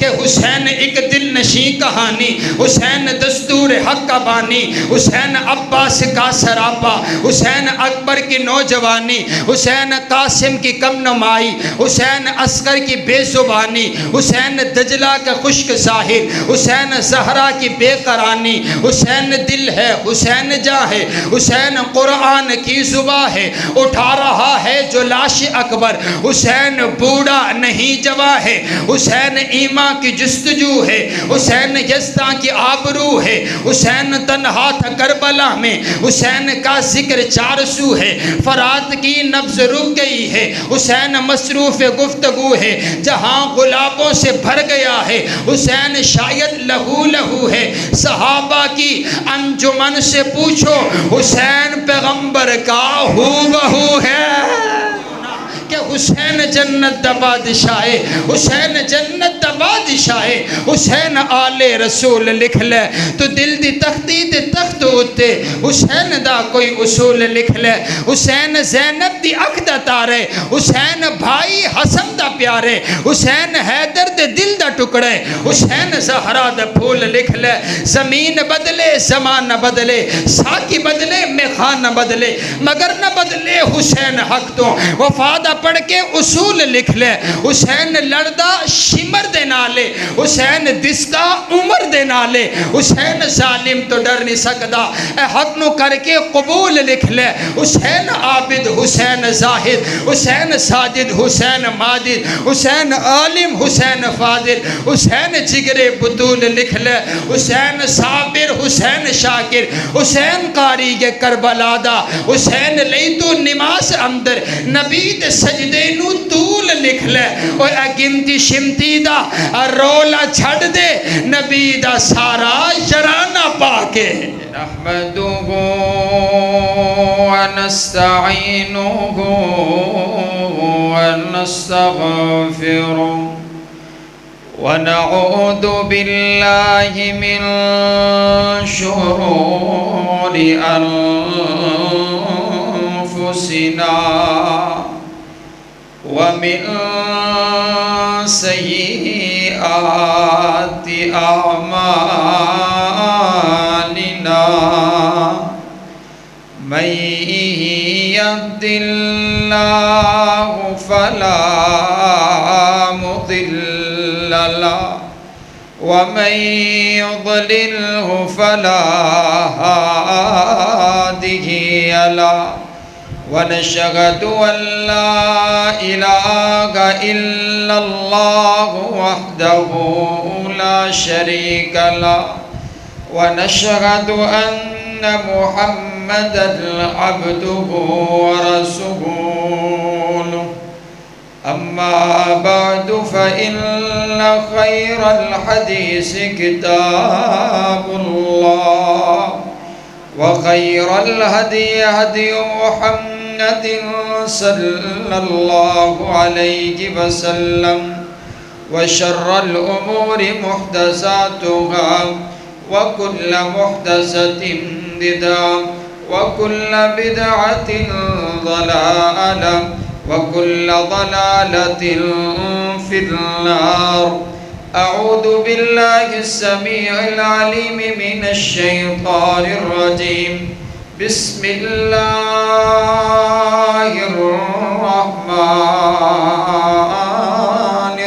کہ حسین ایک دل نشیں کہانی، حسین دستور حق کا بانی، حسین عباس کا سراپا، حسین اکبر کی نوجوانی، حسین قاسم کی کم نمائی، حسین عسکر کی بے زبانی، حسین دجلہ کا خشک ظاہر، حسین زہرا کی بے قرانی، حسین دل ہے حسین جاں ہے، حسین قرآن کی زباں ہے، اٹھا رہا ہے جو لاش اکبر، حسین بوڑھا نہیں جواں ہے، حسین ایمان کی جستجو ہے، حسین یزداں کی آبرو ہے، حسین تنہا تھا کربلا میں، حسین کا ذکر چار سو ہے، فرات کی نبض رک گئی ہے، حسین مصروف گفتگو ہے، جہاں گلابوں سے بھر گیا ہے، حسین شاید لہو لہو ہے، صحابہ کی انجمن سے پوچھو حسین پیغمبر کا ہو بہو ہے، کہ حسین جنت دا بادشاہ ہے، حسین جنت دا بادشاہ ہے، حسین آل رسول لکھ لے تو دل دی تختی تے تخت ہوتے، حسین دا کوئی اصول لکھ لے، حسین زینب دی اکھ دا تارے، حسین بھائی حسن دا پیارے، حسین حیدر دے دل دا ٹکڑے، حسین زہرا دا پھول لکھ لے، زمین بدلے زمان بدلے، ساکی بدلے میخان بدلے، مگر نہ بدلے حسین حق تو، وفادہ پڑھ کے اصول لکھ لے، حسین لڑدہ شمر دے نالے، حسین دستا عمر دے نالے، حسین ظالم تو ڈر نہیں سکدا، اے حق نو کر کے قبول لکھ لے، حسین عابد حسین زاہد، حسین ساجد حسین ماجد، حسین عالم حسین فاضل، حسین جگر بطول لکھ لے، حسین صابر حسین شاکر، حسین قاری کربلا دا، حسین لئی تو نماز اندر نبی دے سجدے نو طول لکھ لے، اوہ اگنتی شمتی دا رولا چھڑ دے، نبی دا سارا شرانہ پاکے نحمدہ ونستعینہ ونستغفرہ ونعوذ باللہ من شرور انفسنا ومن سیئات اعمالنا من يهد الله فلا مضل له ومن يضلله فلا هادي له ونشهد أن لا إله إلا الله وحده لا شريك له ونشهد أن محمدًا عبده ورسوله أما بعد فإن خير الحديث كتاب الله وخير الهدي هدي محمد صلى الله عليه وسلم وشر الأمور محدثاتها وكل محدثة بدعة وكل بدعة ضلالة وكل ضلالة في النار أعوذ بالله السميع العليم من الشيطان الرجيم بسم الله الرحمن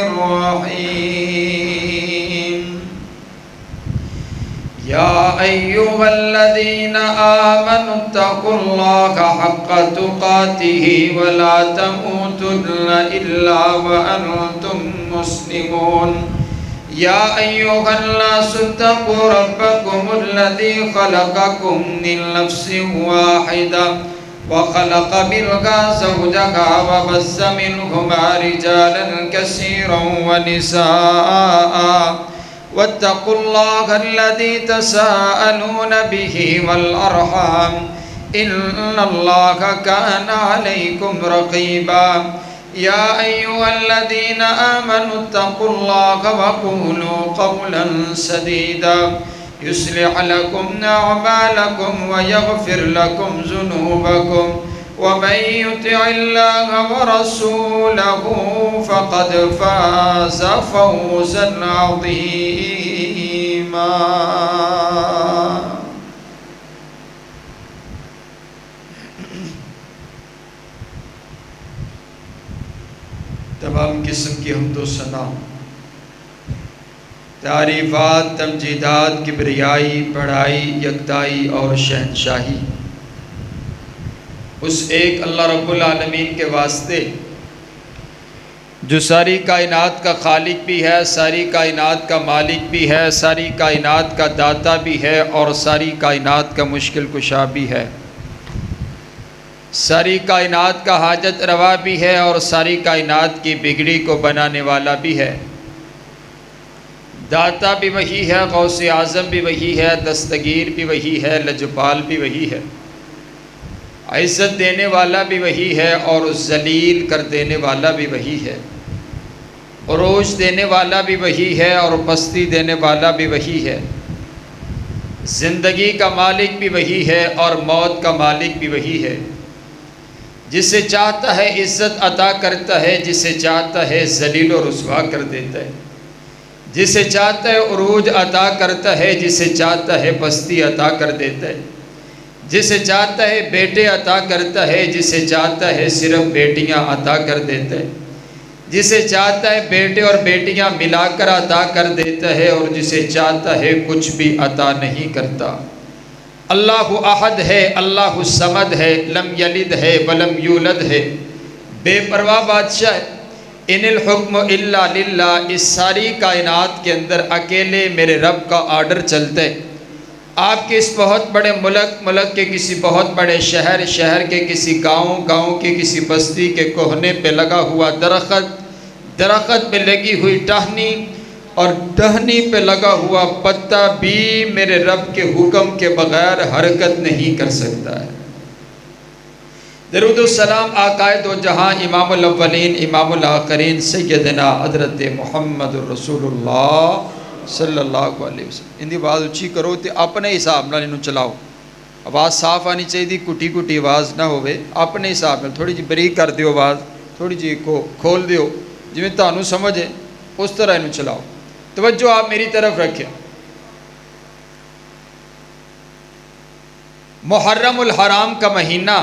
الرحيم يا أيها الذين آمنوا اتقوا الله حق تقاته ولا تموتن إلا وأنتم مسلمون يا أيها الناس اتقوا ربكم الذي خلقكم من نفس واحدة وخلق منها زوجها وبث منهما رجالا كثيرا ونساء واتقوا الله الذي تساءلون به والأرحام إن الله كان عليكم رقيبا يا أيها الذين آمنوا اتقوا الله وقولوا قولا سديدا يصلح لكم أعمالكم ويغفر لكم ذنوبكم ومن يطع الله ورسوله فقد فاز فوزا عظيما. تمام قسم کی حمد و ثنا، تعریفات، تمجیدات، کبریائی، بڑائی، یکتائی اور شہنشاہی اس ایک اللہ رب العالمین کے واسطے جو ساری کائنات کا خالق بھی ہے، ساری کائنات کا مالک بھی ہے، ساری کائنات کا داتا بھی ہے اور ساری کائنات کا مشکل کشا بھی ہے، ساری کائنات کا حاجت روا بھی ہے اور ساری کائنات کی بگڑی کو بنانے والا بھی ہے۔ داتا بھی وہی ہے، غوث اعظم بھی وہی ہے، دستگیر بھی وہی ہے، لجپال بھی وہی ہے، عزت دینے والا بھی وہی ہے اور ذلیل کر دینے والا بھی وہی ہے، عروج دینے والا بھی وہی ہے اور پستی دینے والا بھی وہی ہے، زندگی کا مالک بھی وہی ہے اور موت کا مالک بھی وہی ہے، جسے چاہتا ہے عزت عطا کرتا ہے، جسے چاہتا ہے ذلیل و رسوا کر دیتا ہے، جسے چاہتا ہے عروج عطا کرتا ہے، جسے چاہتا ہے پستی عطا کر دیتا ہے، جسے چاہتا ہے بیٹے عطا کرتا ہے، جسے چاہتا ہے صرف بیٹیاں عطا کر دیتا ہے، جسے چاہتا ہے بیٹے اور بیٹیاں ملا کر عطا کر دیتا ہے اور جسے چاہتا ہے کچھ بھی عطا نہیں کرتا۔ اللہ احد ہے، اللہ صمد ہے، لم یلد ہے ولم یولد ہے، بے پرواہ بادشاہ ہے۔ ان الحکم الا للہ، اس ساری کائنات کے اندر اکیلے میرے رب کا آرڈر چلتا ہے۔ آپ کے اس بہت بڑے ملک کے کسی بہت بڑے شہر کے کسی گاؤں کے کسی بستی کے کوہنے پہ لگا ہوا درخت پہ لگی ہوئی ٹہنی اور ٹہنی پہ لگا ہوا پتا بھی میرے رب کے حکم کے بغیر حرکت نہیں کر سکتا ہے۔ درود و سلام آقائے دو جہاں، امام الاولین امام الآخرین، سیدنا حضرت محمد رسول اللہ صلی اللہ علیہ وسلم۔ ان دی آواز اچھی کرو تے اپنے حساب نال انہوں چلاؤ، آواز صاف آنی چاہیے، کٹی آواز نہ ہوئے، اپنے حساب نال تھوڑی جی بریک کر دیو، آواز تھوڑی جی کھول دیو، جی میں تانوں سمجھے اس طرح انہوں چلاؤ۔ توجہ آپ میری طرف رکھیں۔ محرم الحرام کا مہینہ،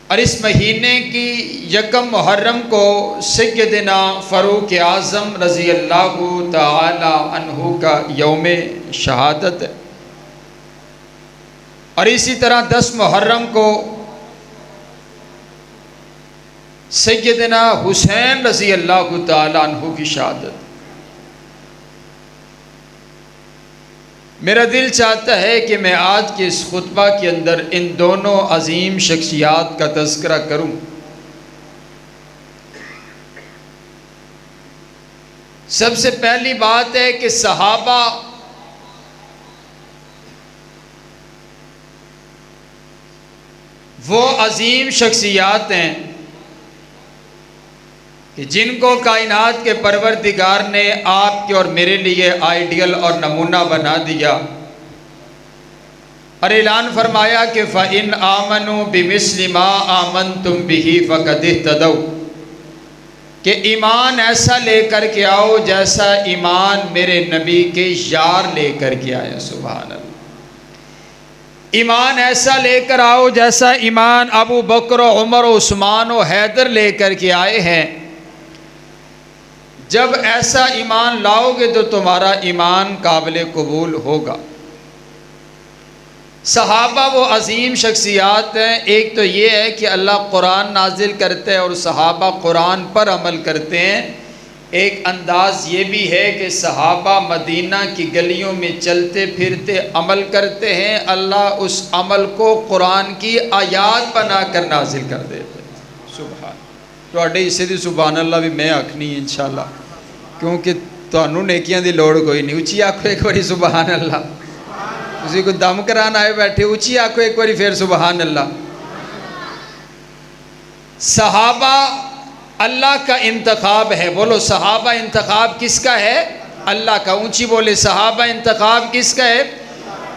اور اس مہینے کی یکم محرم کو سیدنا فاروق اعظم رضی اللہ تعالی عنہ کا یوم شہادت ہے، اور اسی طرح 10 محرم کو سیدنا حسین رضی اللہ تعالی عنہ کی شہادت۔ میرا دل چاہتا ہے کہ میں آج کے اس خطبہ کے اندر ان دونوں عظیم شخصیات کا تذکرہ کروں۔ سب سے پہلی بات ہے کہ صحابہ وہ عظیم شخصیات ہیں کہ جن کو کائنات کے پروردگار نے آپ کے اور میرے لیے آئیڈیل اور نمونہ بنا دیا، اور اعلان فرمایا کہ فَإِنْ آمَنُوا بِمِثْلِ مَا آمَنْتُمْ بِهِ فَقَدِ اهْتَدَوْا، کہ ایمان ایسا لے کر کے آؤ جیسا ایمان میرے نبی کے یار لے کر کے آئے۔ سبحان اللہ۔ ایمان ایسا لے کر آؤ جیسا ایمان ابو بکر و عمر و عثمان و حیدر لے کر کے آئے ہیں۔ جب ایسا ایمان لاؤ گے تو تمہارا ایمان قابل قبول ہوگا۔ صحابہ وہ عظیم شخصیات ہیں۔ ایک تو یہ ہے کہ اللہ قرآن نازل کرتے ہیں اور صحابہ قرآن پر عمل کرتے ہیں۔ ایک انداز یہ بھی ہے کہ صحابہ مدینہ کی گلیوں میں چلتے پھرتے عمل کرتے ہیں، اللہ اس عمل کو قرآن کی آیات بنا کر نازل کر دیتے ہیں۔ سبحان تواڈے حصے دی سبحان اللہ بھی میں آکھنی ہے انشاءاللہ، کیونکہ تانوں نیکیاں دی لوڑ کوئی نہیں۔ اچھی آکھو ایک باری سبحان اللہ۔ تسی کوئی دم کران آئے بیٹھے، اچھی آکھو ایک باری پھر سبحان اللہ۔ صحابہ اللہ کا انتخاب ہے، بولو صحابہ انتخاب کس کا ہے؟ اللہ کا۔ اونچی بولے صحابہ انتخاب کس کا ہے؟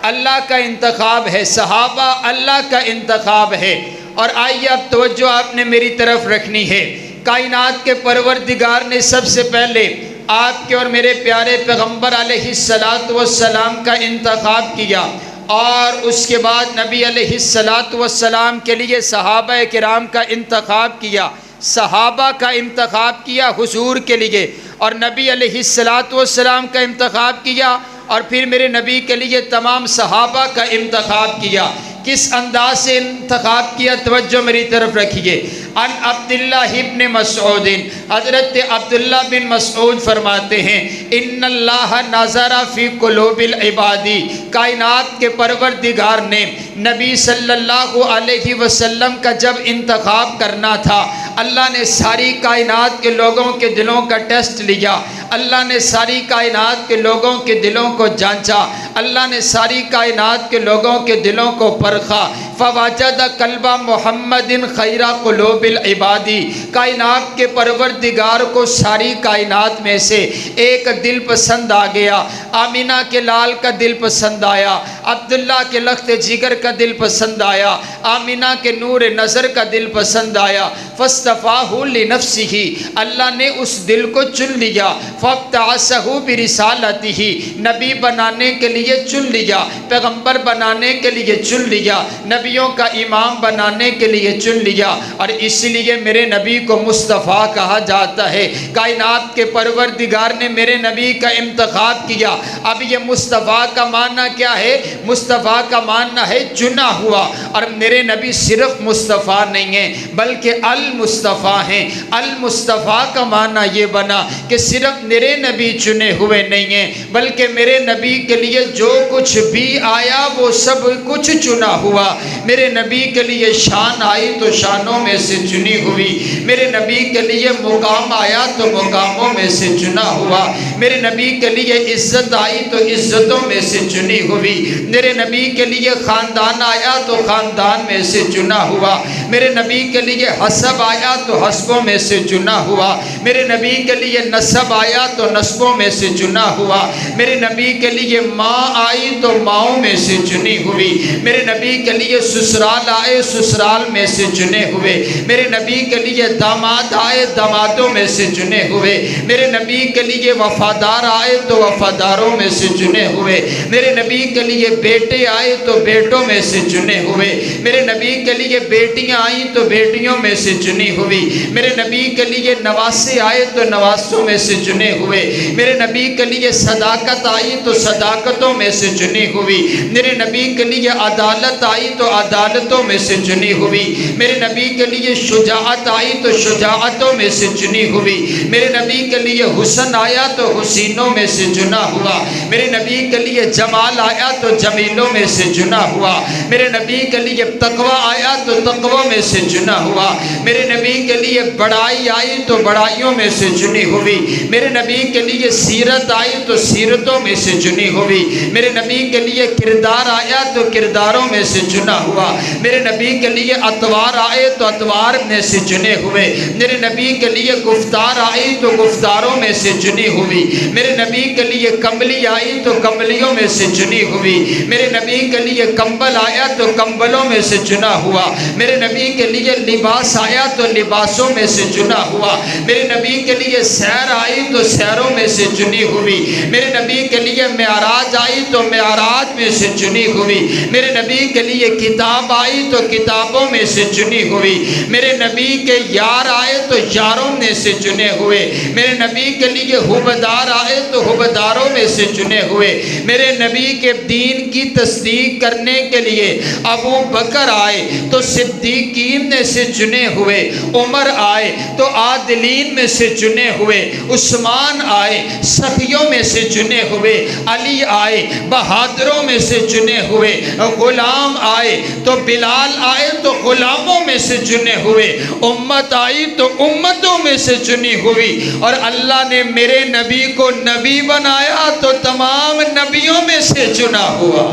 اللہ کا انتخاب ہے، صحابہ اللہ کا انتخاب ہے۔ اور آئیے اب توجہ آپ نے میری طرف رکھنی ہے۔ کائنات کے پروردگار نے سب سے پہلے آپ کے اور میرے پیارے پیغمبر علیہ السلام کا انتخاب کیا، اور اس کے بعد نبی علیہ السلام کے لیے صحابہ کرام کا انتخاب کیا، صحابہ کا انتخاب کیا حضور کے لیے، اور نبی علیہ السلام کا انتخاب کیا، اور پھر میرے نبی کے لیے تمام صحابہ کا انتخاب کیا۔ کس انداز سے انتخاب کیا؟ توجہ میری طرف رکھیے۔ ان عبداللہ ابن مسعود، حضرت عبداللہ بن مسعود فرماتے ہیں ان اللہ نظر فی قلوب العباد، کائنات کے پروردگار نے نبی صلی اللہ علیہ وسلم کا جب انتخاب کرنا تھا، اللہ نے ساری کائنات کے لوگوں کے دلوں کا ٹیسٹ لیا، اللہ نے ساری کائنات کے لوگوں کے دلوں کو جانچا، اللہ نے ساری کائنات کے لوگوں کے دلوں کو پرکھا، فوجد قلب محمد خیر قلوب العباد، کائنات کے پروردگار کو ساری کائنات میں سے ایک دل پسند آ گیا، آمینہ کے لال کا دل پسند آیا، عبداللہ کے لخت جگر کا دل پسند آیا، آمینہ کے نور نظر کا دل پسند آیا، فاصطفاہ لنفسہ، اللہ نے اس دل کو چن لیا، فابتعثہ برسالتہ، نبی بنانے کے لیے چن لیا، پیغمبر بنانے کے لیے چن لیا، نبیوں کا امام بنانے کے لیے چن لیا، اور اس لیے میرے نبی کو مصطفیٰ کہا جاتا ہے۔ کائنات کے پروردگار نے میرے نبی کا انتخاب کیا۔ اب یہ مصطفیٰ کا معنی کیا ہے؟ مصطفیٰ کا معنی ہے چنا ہوا، اور میرے نبی صرف مصطفیٰ نہیں ہیں بلکہ المصطفیٰ ہیں۔ المصطفیٰ کا معنی یہ بنا کہ صرف میرے نبی چنے ہوئے نہیں ہیں بلکہ میرے نبی کے لیے جو کچھ بھی آیا وہ سب کچھ چنا ہوا۔ میرے نبی کے لیے شان آئی تو شانوں میں سے چنی ہوئی، میرے نبی کے لیے مقام آیا تو مقاموں میں سے چنا ہوا، میرے نبی کے لیے عزت آئی تو عزتوں میں سے چنی ہوئی، میرے نبی کے لیے خاندان آیا تو خاندان میں سے چنا ہوا، میرے نبی کے لیے حسب آیا تو حسبوں میں سے چنا ہوا، میرے نبی کے لیے نسب آیا تو نسبوں میں سے چنا ہوا، میرے نبی کے لیے ماں آئی تو ماؤں میں سے چنی ہوئی، میرے نبی کے لیے سسرال آئے سسرال میں سے چنے ہوئے، میرے نبی کے لیے داماد آئے دامادوں میں سے چنے ہوئے، میرے نبی کے لیے وفادار آئے تو وفاداروں میں سے چنے ہوئے، میرے نبی کے لیے بیٹے آئے تو بیٹوں میں سے چنے ہوئے، میرے نبی کے لیے بیٹیاں آئیں تو بیٹیوں میں سے چنی ہوئی، میرے نبی کے لیے نواسے آئے تو نواسوں میں سے چنے ہوئے، میرے نبی کے لیے صداقت آئی تو صداقتوں میں سے چنی ہوئی، میرے نبی کے لیے عدالت آئی تو عدالتوں میں سے چنی ہوئی، میرے نبی کے لیے شجاعت آئی تو شجاعتوں میں سے چنی ہوئی، میرے نبی کے لیے حسن آیا تو حسینوں میں سے چنا ہوا، میرے نبی کے لیے جمال آیا تو جمیلوں میں سے چنا ہوا، میرے نبی کے لیے تقوی آیا تو تقویٰ میں سے چنا ہوا، میرے نبی کے لیے بڑائی آئی تو بڑائیوں میں سے چنی ہوئی، میرے نبی کے لیے سیرت آئی تو سیرتوں میں سے چنی ہوئی، میرے نبی کے لیے کردار آیا تو کرداروں میں سے چنا ہوا، میرے نبی کے لیے اطوار آئے تو اطوار میں سے چنے ہوئے، میرے نبی کے لیے گفتار آئی تو گفتاروں میں سے چنی ہوئی، میرے نبی کے لیے کمبلی آئی تو کمبلیوں میں سے چنی ہوئی، میرے نبی کے لیے کمبل آیا تو کمبلوں میں سے چنا ہوا، میرے نبی کے لیے لباس آیا تو لباسوں میں سے چنا ہوا، میرے نبی کے لیے سیر آئی تو سیروں میں سے چنی ہوئی، میرے نبی کے لیے معراج آئی تو معراج میں سے چنی ہوئی، میرے نبی کے لیے کتاب آئی تو کتابوں میں سے چنی ہوئی، میرے نبی کے یار آئے تو یاروں میں سے چنے ہوئے، میرے نبی کے لیے حبدار آئے تو حبداروں میں سے چنے ہوئے، میرے نبی کے دین کی تصدیق کرنے کے لیے ابو بکر آئے تو صدیقین میں سے چنے ہوئے، عمر آئے تو عادلین میں سے چنے ہوئے، عثمان آئے سخیوں میں سے چنے ہوئے، علی آئے بہادروں میں سے چنے ہوئے، غلام آئے تو بلال آئے تو غلاموں میں سے چنے ہوئے، امت آئی تو امتوں میں سے چنی ہوئی، اور اللہ نے میرے نبی کو نبی بنایا تو تمام نبیوں میں سے چنا ہوا۔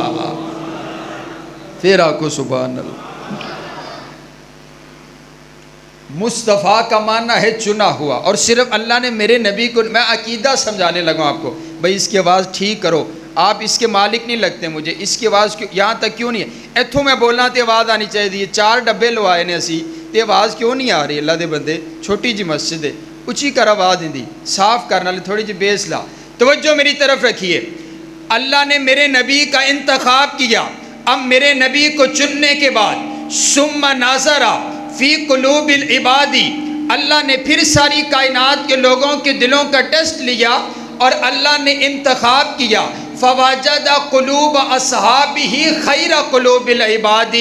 پھر آکو سبحان اللہ۔ مصطفیٰ کا معنی ہے چنا ہوا، اور صرف اللہ نے میرے نبی کو، میں عقیدہ سمجھانے لگا آپ کو، بھئی اس کی آواز ٹھیک کرو، آپ اس کے مالک نہیں لگتے مجھے، اس کی آواز یہاں تک کیوں نہیں ہے؟ ایتھوں میں بولنا تے آواز آنی چاہیے، 4 ڈبے لوائے نے اسی تے آواز کیوں نہیں آ رہی؟ اللہ دے بندے چھوٹی جی مسجد ہے، اچھی کر آواز دی صاف کرنا لے، تھوڑی جی بیس لا، توجہ میری طرف رکھیے۔ اللہ نے میرے نبی کا انتخاب کیا، اب میرے نبی کو چننے کے بعد ثم نظر فی قلوب العباد، اللہ نے پھر ساری کائنات کے لوگوں کے دلوں کا ٹیسٹ لیا اور اللہ نے انتخاب کیا، فوجد قلوب اصحابہ خیر قلوب العباد،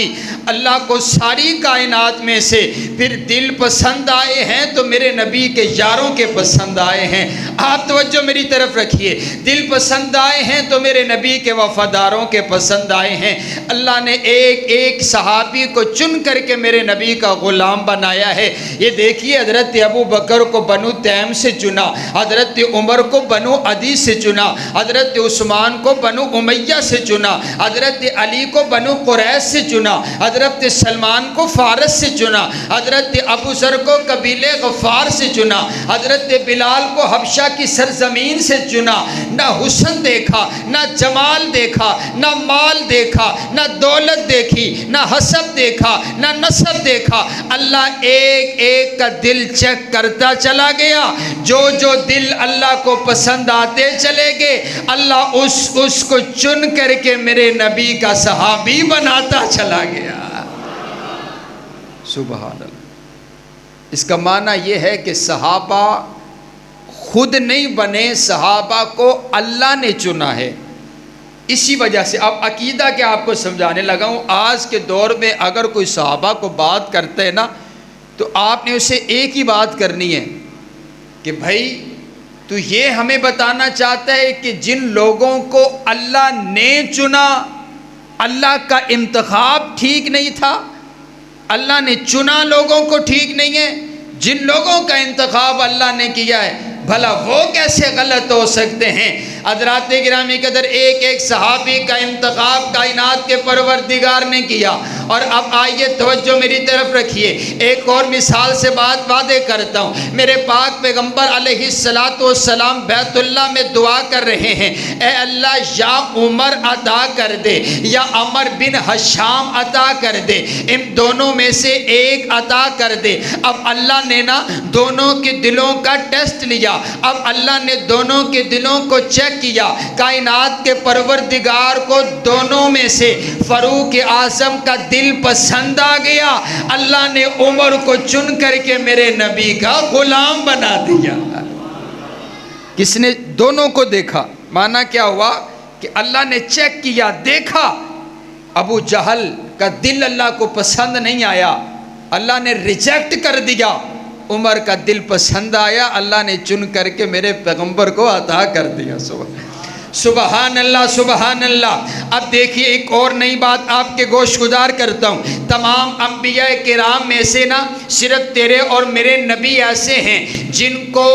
اللہ کو ساری کائنات میں سے پھر دل پسند آئے ہیں تو میرے نبی کے یاروں کے پسند آئے ہیں۔ آپ توجہ میری طرف رکھیے، دل پسند آئے ہیں تو میرے نبی کے وفاداروں کے پسند آئے ہیں۔ اللہ نے ایک ایک صحابی کو چن کر کے میرے نبی کا غلام بنایا ہے۔ یہ دیکھیے، حضرت ابو بکر کو بنو تیم سے چنا، حضرت عمر کو بنو عدی سے چنا، حضرت عثمان کو بنو امیہ سے چنا، حضرت علی کو بنو قریش سے چنا، حضرت سلمان کو فارس سے چنا، حضرت ابو ذر کو قبیلے غفار سے چنا، حضرت بلال کو حبشہ کی سرزمین سے چنا۔ نہ حسن دیکھا، نہ جمال دیکھا، نہ مال دیکھا، نہ دولت دیکھی، نہ حسب دیکھا، نہ نسب دیکھا، اللہ ایک ایک کا دل چیک کرتا چلا گیا۔ جو جو دل اللہ کو پسند آتے چلے گئے، اللہ اس کو چن کر کے میرے نبی کا صحابی بناتا چلا گیا۔ سبحان اللہ۔ اس کا معنی یہ ہے کہ صحابہ خود نہیں بنے، صحابہ کو اللہ نے چنا ہے۔ اسی وجہ سے اب عقیدہ کے آپ کو سمجھانے لگا ہوں۔ آج کے دور میں اگر کوئی صحابہ کو بات کرتے ہے نا، تو آپ نے اسے ایک ہی بات کرنی ہے کہ بھائی تو یہ ہمیں بتانا چاہتا ہے کہ جن لوگوں کو اللہ نے چنا، اللہ کا انتخاب ٹھیک نہیں تھا، اللہ نے چنا لوگوں کو ٹھیک نہیں ہے، جن لوگوں کا انتخاب اللہ نے کیا ہے بھلا وہ کیسے غلط ہو سکتے ہیں؟ حضرات گرامی قدر، ایک ایک صحابی کا انتخاب کائنات کے پروردگار نے کیا۔ اور اب آئیے توجہ میری طرف رکھیے، ایک اور مثال سے بات وعدے کرتا ہوں۔ میرے پاک پیغمبر علیہ السلام بیت اللہ میں دعا کر رہے ہیں، اے اللہ یا عمر عطا کر دے یا عمر بن حشام عطا کر دے، ان دونوں میں سے ایک عطا کر دے۔ اب اللہ نے نا دونوں کے دلوں کا ٹیسٹ لیا، اب اللہ نے دونوں کے دلوں کو چیک کیا، کائنات کے پروردگار کو دونوں میں سے فاروق اعظم کا دل پسند آ گیا، اللہ نے عمر کو چن کر کے میرے نبی کا غلام بنا دیا۔ کس نے دونوں کو دیکھا؟ معنی کیا ہوا کہ اللہ نے چیک کیا، دیکھا ابو جہل کا دل اللہ کو پسند نہیں آیا، اللہ نے ریجیکٹ کر دیا، عمر کا دل پسند آیا، اللہ نے چن کر کے میرے پیغمبر کو عطا کر دیا۔ سبحان اللہ، سبحان اللہ۔ اب دیکھیے ایک اور نئی بات آپ کے گوش گزار کرتا ہوں۔ تمام انبیاء کرام میں سے نا صرف تیرے اور میرے نبی ایسے ہیں جن کو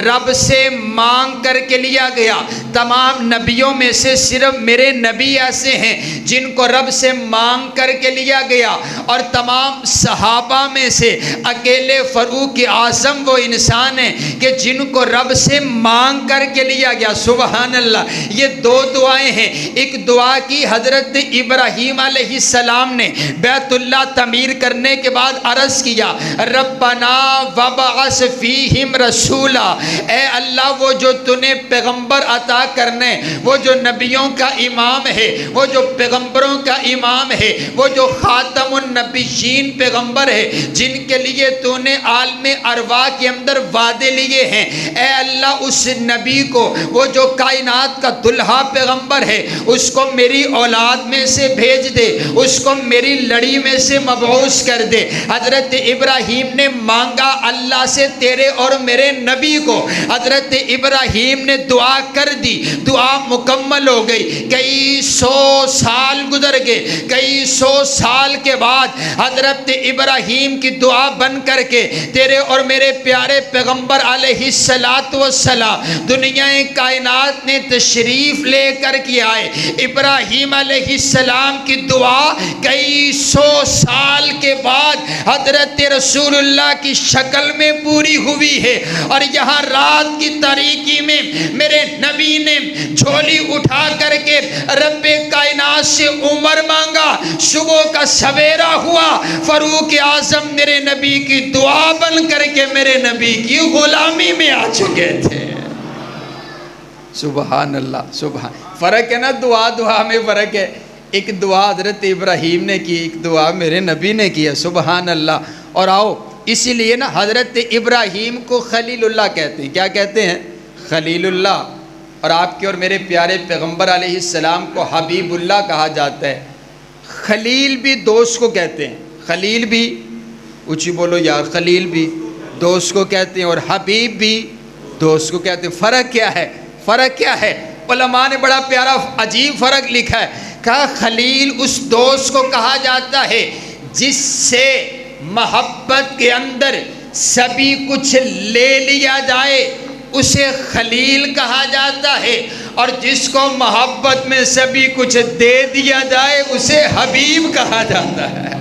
رب سے مانگ کر کے لیا گیا، تمام نبیوں میں سے صرف میرے نبی ایسے ہیں جن کو رب سے مانگ کر کے لیا گیا، اور تمام صحابہ میں سے اکیلے فاروق اعظم وہ انسان ہیں کہ جن کو رب سے مانگ کر کے لیا گیا۔ سبحان اللہ۔ یہ دو دعائیں ہیں، ایک دعا کی حضرت ابراہیم علیہ السلام نے بیت اللہ تعمیر کرنے کے بعد عرض کیا، ربنا وبعث فیہم رسولا، اے اللہ وہ جو تو نے پیغمبر عطا کرنے، وہ جو نبیوں کا امام ہے، وہ جو پیغمبروں کا امام ہے، وہ جو خاتم النبیین پیغمبر ہے، جن کے لیے تو نے عالم ارواح کے اندر وعدے لیے ہیں، اے اللہ اس نبی کو، وہ جو کائنات کا دلہا پیغمبر ہے، اس کو میری اولاد میں سے بھیج دے، اس کو میری لڑی میں سے مبعوث کر دے۔ حضرت ابراہیم نے مانگا اللہ سے تیرے اور میرے نبی کو، حضرت ابراہیم نے دعا کر دی، دعا مکمل ہو گئی، کئی سو سال گزر گئے، کئی سو سال کے بعد حضرت ابراہیم کی دعا بن کر کے تیرے اور میرے پیارے پیغمبر علیہ السلام دنیا کائنات نے تشریف تشریف لے کر کے آئے۔ ابراہیم علیہ السلام کی دعا کئی سو سال کے بعد حضرت رسول اللہ کی شکل میں پوری ہوئی ہے، اور یہاں رات کی تاریکی میں میرے نبی نے جھولی اٹھا کر کے رب کائنات سے عمر مانگا۔ صبح کا سویرا ہوا، فاروق اعظم میرے نبی کی دعا بن کر کے میرے نبی کی غلامی میں آ چکے تھے۔ سبحان اللہ، سبحان، فرق ہے نا، دعا میں فرق ہے۔ ایک دعا حضرت ابراہیم نے کی، ایک دعا میرے نبی نے کی ہے، سبحان اللہ۔ اور آؤ، اسی لیے نا حضرت ابراہیم کو خلیل اللہ کہتے ہیں۔ کیا کہتے ہیں؟ خلیل اللہ۔ اور آپ کے اور میرے پیارے پیغمبر علیہ السلام کو حبیب اللہ کہا جاتا ہے۔ خلیل بھی دوست کو کہتے ہیں، خلیل بھی، اونچی بولو یار، خلیل بھی دوست کو کہتے ہیں، اور حبیب بھی دوست کو کہتے ہیں۔ فرق کیا ہے؟ فرق کیا ہے؟ علماء نے بڑا پیارا عجیب فرق لکھا ہے، کہا خلیل اس دوست کو کہا جاتا ہے جس سے محبت کے اندر سبھی کچھ لے لیا جائے، اسے خلیل کہا جاتا ہے، اور جس کو محبت میں سبھی کچھ دے دیا جائے اسے حبیب کہا جاتا ہے۔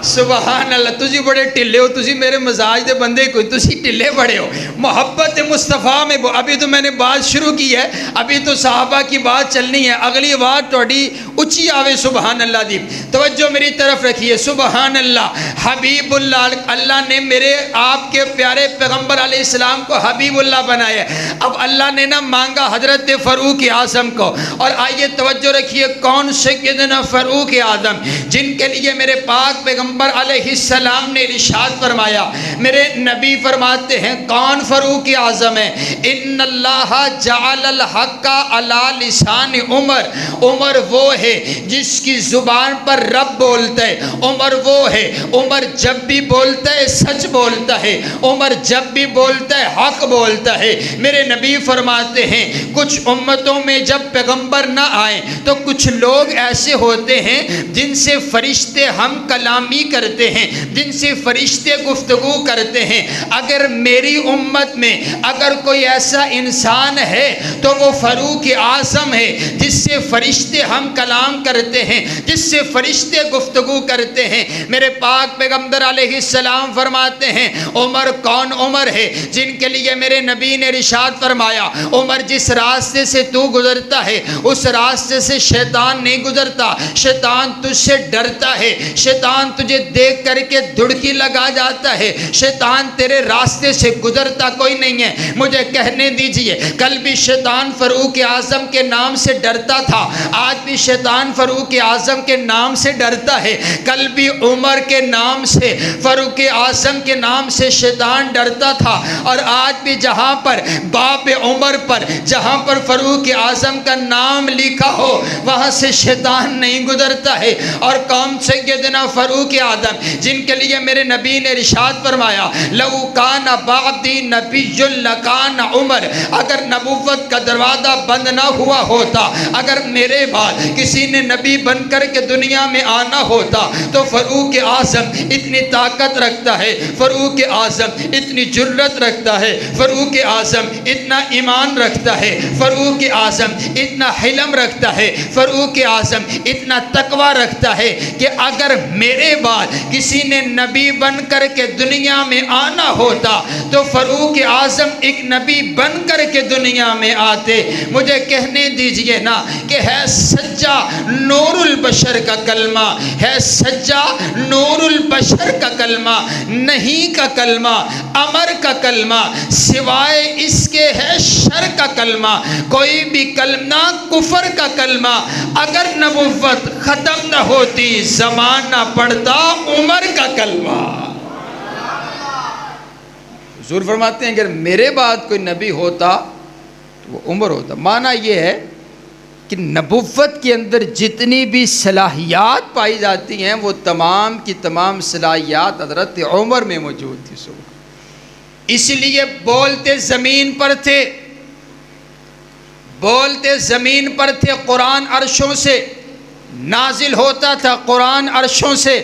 سبحان اللہ۔ تسی بڑے ٹلے ہو، تسی میرے مزاج دے بندے کوئی، تسی ٹلے بڑے ہو۔ محبت مصطفیٰ میں ابھی تو میں نے بات شروع کی ہے، ابھی تو صحابہ کی بات چلنی ہے، اگلی بات توڑی اچھی آوے۔ سبحان اللہ دی توجہ میری طرف رکھیے۔ سبحان اللہ۔ حبیب اللہ، اللہ نے میرے آپ کے پیارے پیغمبر علیہ السلام کو حبیب اللہ بنایا۔ اب اللہ نے نہ مانگا حضرت فاروق اعظم کو، اور آئیے توجہ رکھیے، کون سیدنا فاروق اعظم جن کے لیے میرے پاک پیغمبر علیہ السلام نے ارشاد فرمایا، میرے نبی فرماتے ہیں کون فاروق اعظم ہے؟ ان اللہ جعل الحق علی لسان عمر، عمر وہ ہے جس کی زبان پر رب بولتا ہے، عمر وہ ہے، عمر جب بھی بولتا ہے سچ بولتا ہے، عمر جب بھی بولتا ہے حق بولتا ہے۔ میرے نبی فرماتے ہیں کچھ امتوں میں جب پیغمبر نہ آئیں تو کچھ لوگ ایسے ہوتے ہیں جن سے فرشتے ہم کلامی کرتے ہیں، جن سے فرشتے گفتگو کرتے ہیں۔ اگر میری امت میں اگر کوئی ایسا انسان ہے تو وہ فاروق اعظم ہے، جس سے فرشتے ہم کلام کرتے ہیں، جس سے فرشتے گفتگو کرتے ہیں۔ میرے پاک پیغمبر علیہ السلام فرماتے ہیں عمر کون عمر ہے؟ جن کے لیے میرے نبی نے ارشاد فرمایا عمر جس راستے سے تو گزرتا ہے اس راستے سے شیطان نہیں گزرتا، شیطان تجھ سے ڈرتا ہے، شیطان تجھے دیکھ کر کے دڑکی لگا جاتا ہے، شیطان تیرے راستے سے گزرتا کوئی نہیں ہے۔ مجھے کہنے دیجئے، کل بھی شیطان فاروق اعظم کے نام سے ڈرتا تھا، آج بھی شیطان فاروق اعظم کے نام سے ڈرتا ہے۔ کل بھی عمر کے نام سے، فاروق اعظم کے نام سے شیطان ڈرتا تھا، اور آج بھی جہاں پر باب عمر پر، جہاں پر فاروق اعظم کا نام لکھا ہو وہاں سے شیطان نہیں گزرتا ہے۔ اور کون سیدنا فاروق اعظم جن کے لیے میرے نبی نے ارشاد فرمایا لو کان بعدی نبی لکان عمر، اگر نبوت کا دروازہ بند نہ ہوا ہوتا، اگر میرے بعد کسی نے نبی بن کر کے دنیا میں آنا ہوتا تو فاروق اعظم اتنی طاقت رکھتا ہے، فاروق اعظم اتنی جرت رکھتا ہے، فاروق اعظم اتنا ایمان رکھتا ہے، فاروق اعظم اتنا حلم رکھتا ہے، فاروق اعظم اتنا تقوی رکھتا ہے کہ اگر میرے بعد کسی نے نبی بن کر کے دنیا میں آنا ہوتا تو فاروق اعظم ایک نبی بن کر کے دنیا میں آتے۔ مجھے کہنے دیجئے نا کہ ہے سجا نور البشر کا کلمہ، ہے سجا نور البشر کا کلمہ، نہیں کا کلمہ، امر کا کلمہ، سوائے اس کے ہے شر کا کلمہ، کوئی بھی کلمہ کفر کا کلمہ۔ اگر نبوت ختم نہ ہوتی زمان نہ پڑتا عمر کا کلمہ۔ حضور فرماتے ہیں اگر میرے بعد کوئی نبی ہوتا تو وہ عمر ہوتا۔ معنی یہ ہے کہ نبوت کے اندر جتنی بھی صلاحیات پائی جاتی ہیں وہ تمام کی تمام صلاحیات حضرت عمر میں موجود تھی۔ اس لیے بولتے زمین پر تھے، بولتے زمین پر تھے، قرآن عرشوں سے نازل ہوتا تھا، قرآن عرشوں سے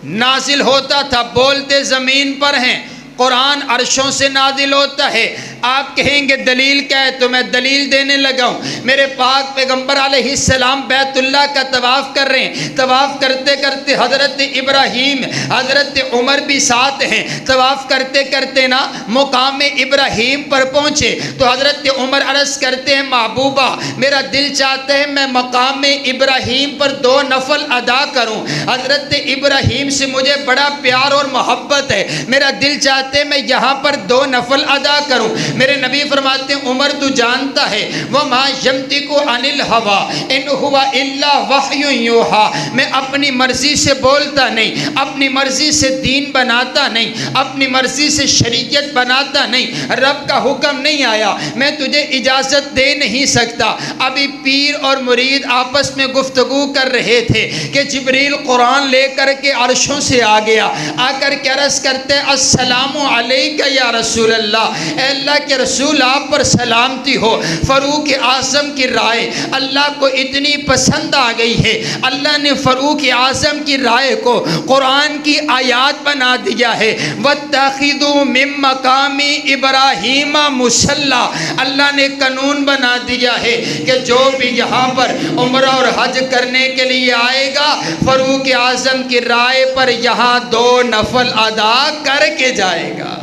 نازل ہوتا تھا، بولتے زمین پر ہیں، قرآن عرشوں سے نازل ہوتا ہے۔ آپ کہیں گے دلیل کیا ہے تو میں دلیل دینے لگا ہوں۔ میرے پاک پیغمبر علیہ السلام بیت اللہ کا طواف کر رہے ہیں، طواف کرتے کرتے حضرت ابراہیم حضرت عمر بھی ساتھ ہیں، طواف کرتے کرتے نا مقام ابراہیم پر پہنچے تو حضرت عمر عرض کرتے ہیں محبوبہ میرا دل چاہتا ہے میں مقام ابراہیم پر 2 نفل ادا کروں، حضرت ابراہیم سے مجھے بڑا پیار اور محبت ہے، میرا دل چاہتے ہیں میں یہاں پر 2 نفل ادا کروں۔ میرے نبی فرماتے ہیں عمر تو جانتا ہے وَمَا يَنطِقُ عَنِ الْهَوَىٰ إِنْ هُوَ إِلَّا وَحْيٌ يُوحَىٰ، میں اپنی مرضی سے بولتا نہیں، اپنی مرضی سے دین بناتا نہیں، اپنی مرضی سے شریعت بناتا نہیں، رب کا حکم نہیں آیا، میں تجھے اجازت دے نہیں سکتا۔ ابھی پیر اور مرید آپس میں گفتگو کر رہے تھے کہ جبریل قرآن لے کر کے عرشوں سے آ گیا، آ کر کے عرض کرتے السلام علیکہ یا رسول اللہ، اے اللہ کے رسول آپ پر سلامتی ہو۔ فاروق اعظم کی رائے اللہ کو اتنی پسند آ گئی ہے، اللہ نے فاروق اعظم کی رائے کو قرآن کی آیات بنا دیا ہے۔ وَاتَّخِذُوا مِن مَّقَامِ إِبْرَاهِيمَ مُصَلًّى، اللہ نے قانون بنا دیا ہے کہ جو بھی یہاں پر عمرہ اور حج کرنے کے لیے آئے گا فاروق اعظم کی رائے پر یہاں 2 نفل ادا کر کے جائے گا۔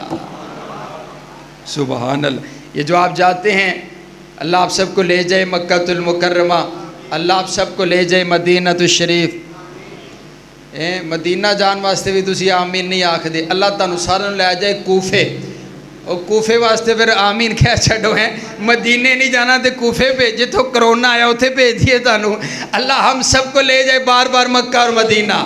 سبحان اللہ۔ یہ جو آپ جاتے ہیں اللہ آپ سب کو لے جائے مکہ المکرمہ، اللہ آپ سب کو لے جائے مدینہ الشریف۔ مدینہ جان واسطے بھی تسی آمین نہیں آکھ دے، اللہ تعالیٰ سارے لے جائے کوفے، اور کوفے واسطے پھر آمین کہہ چھڑو ہیں، مدینے نہیں جانا تے کوفے پہ جتوں کرونا آیا اتھے بھیج دیے تانوں۔ اللہ ہم سب کو لے جائے بار بار مکہ اور مدینہ۔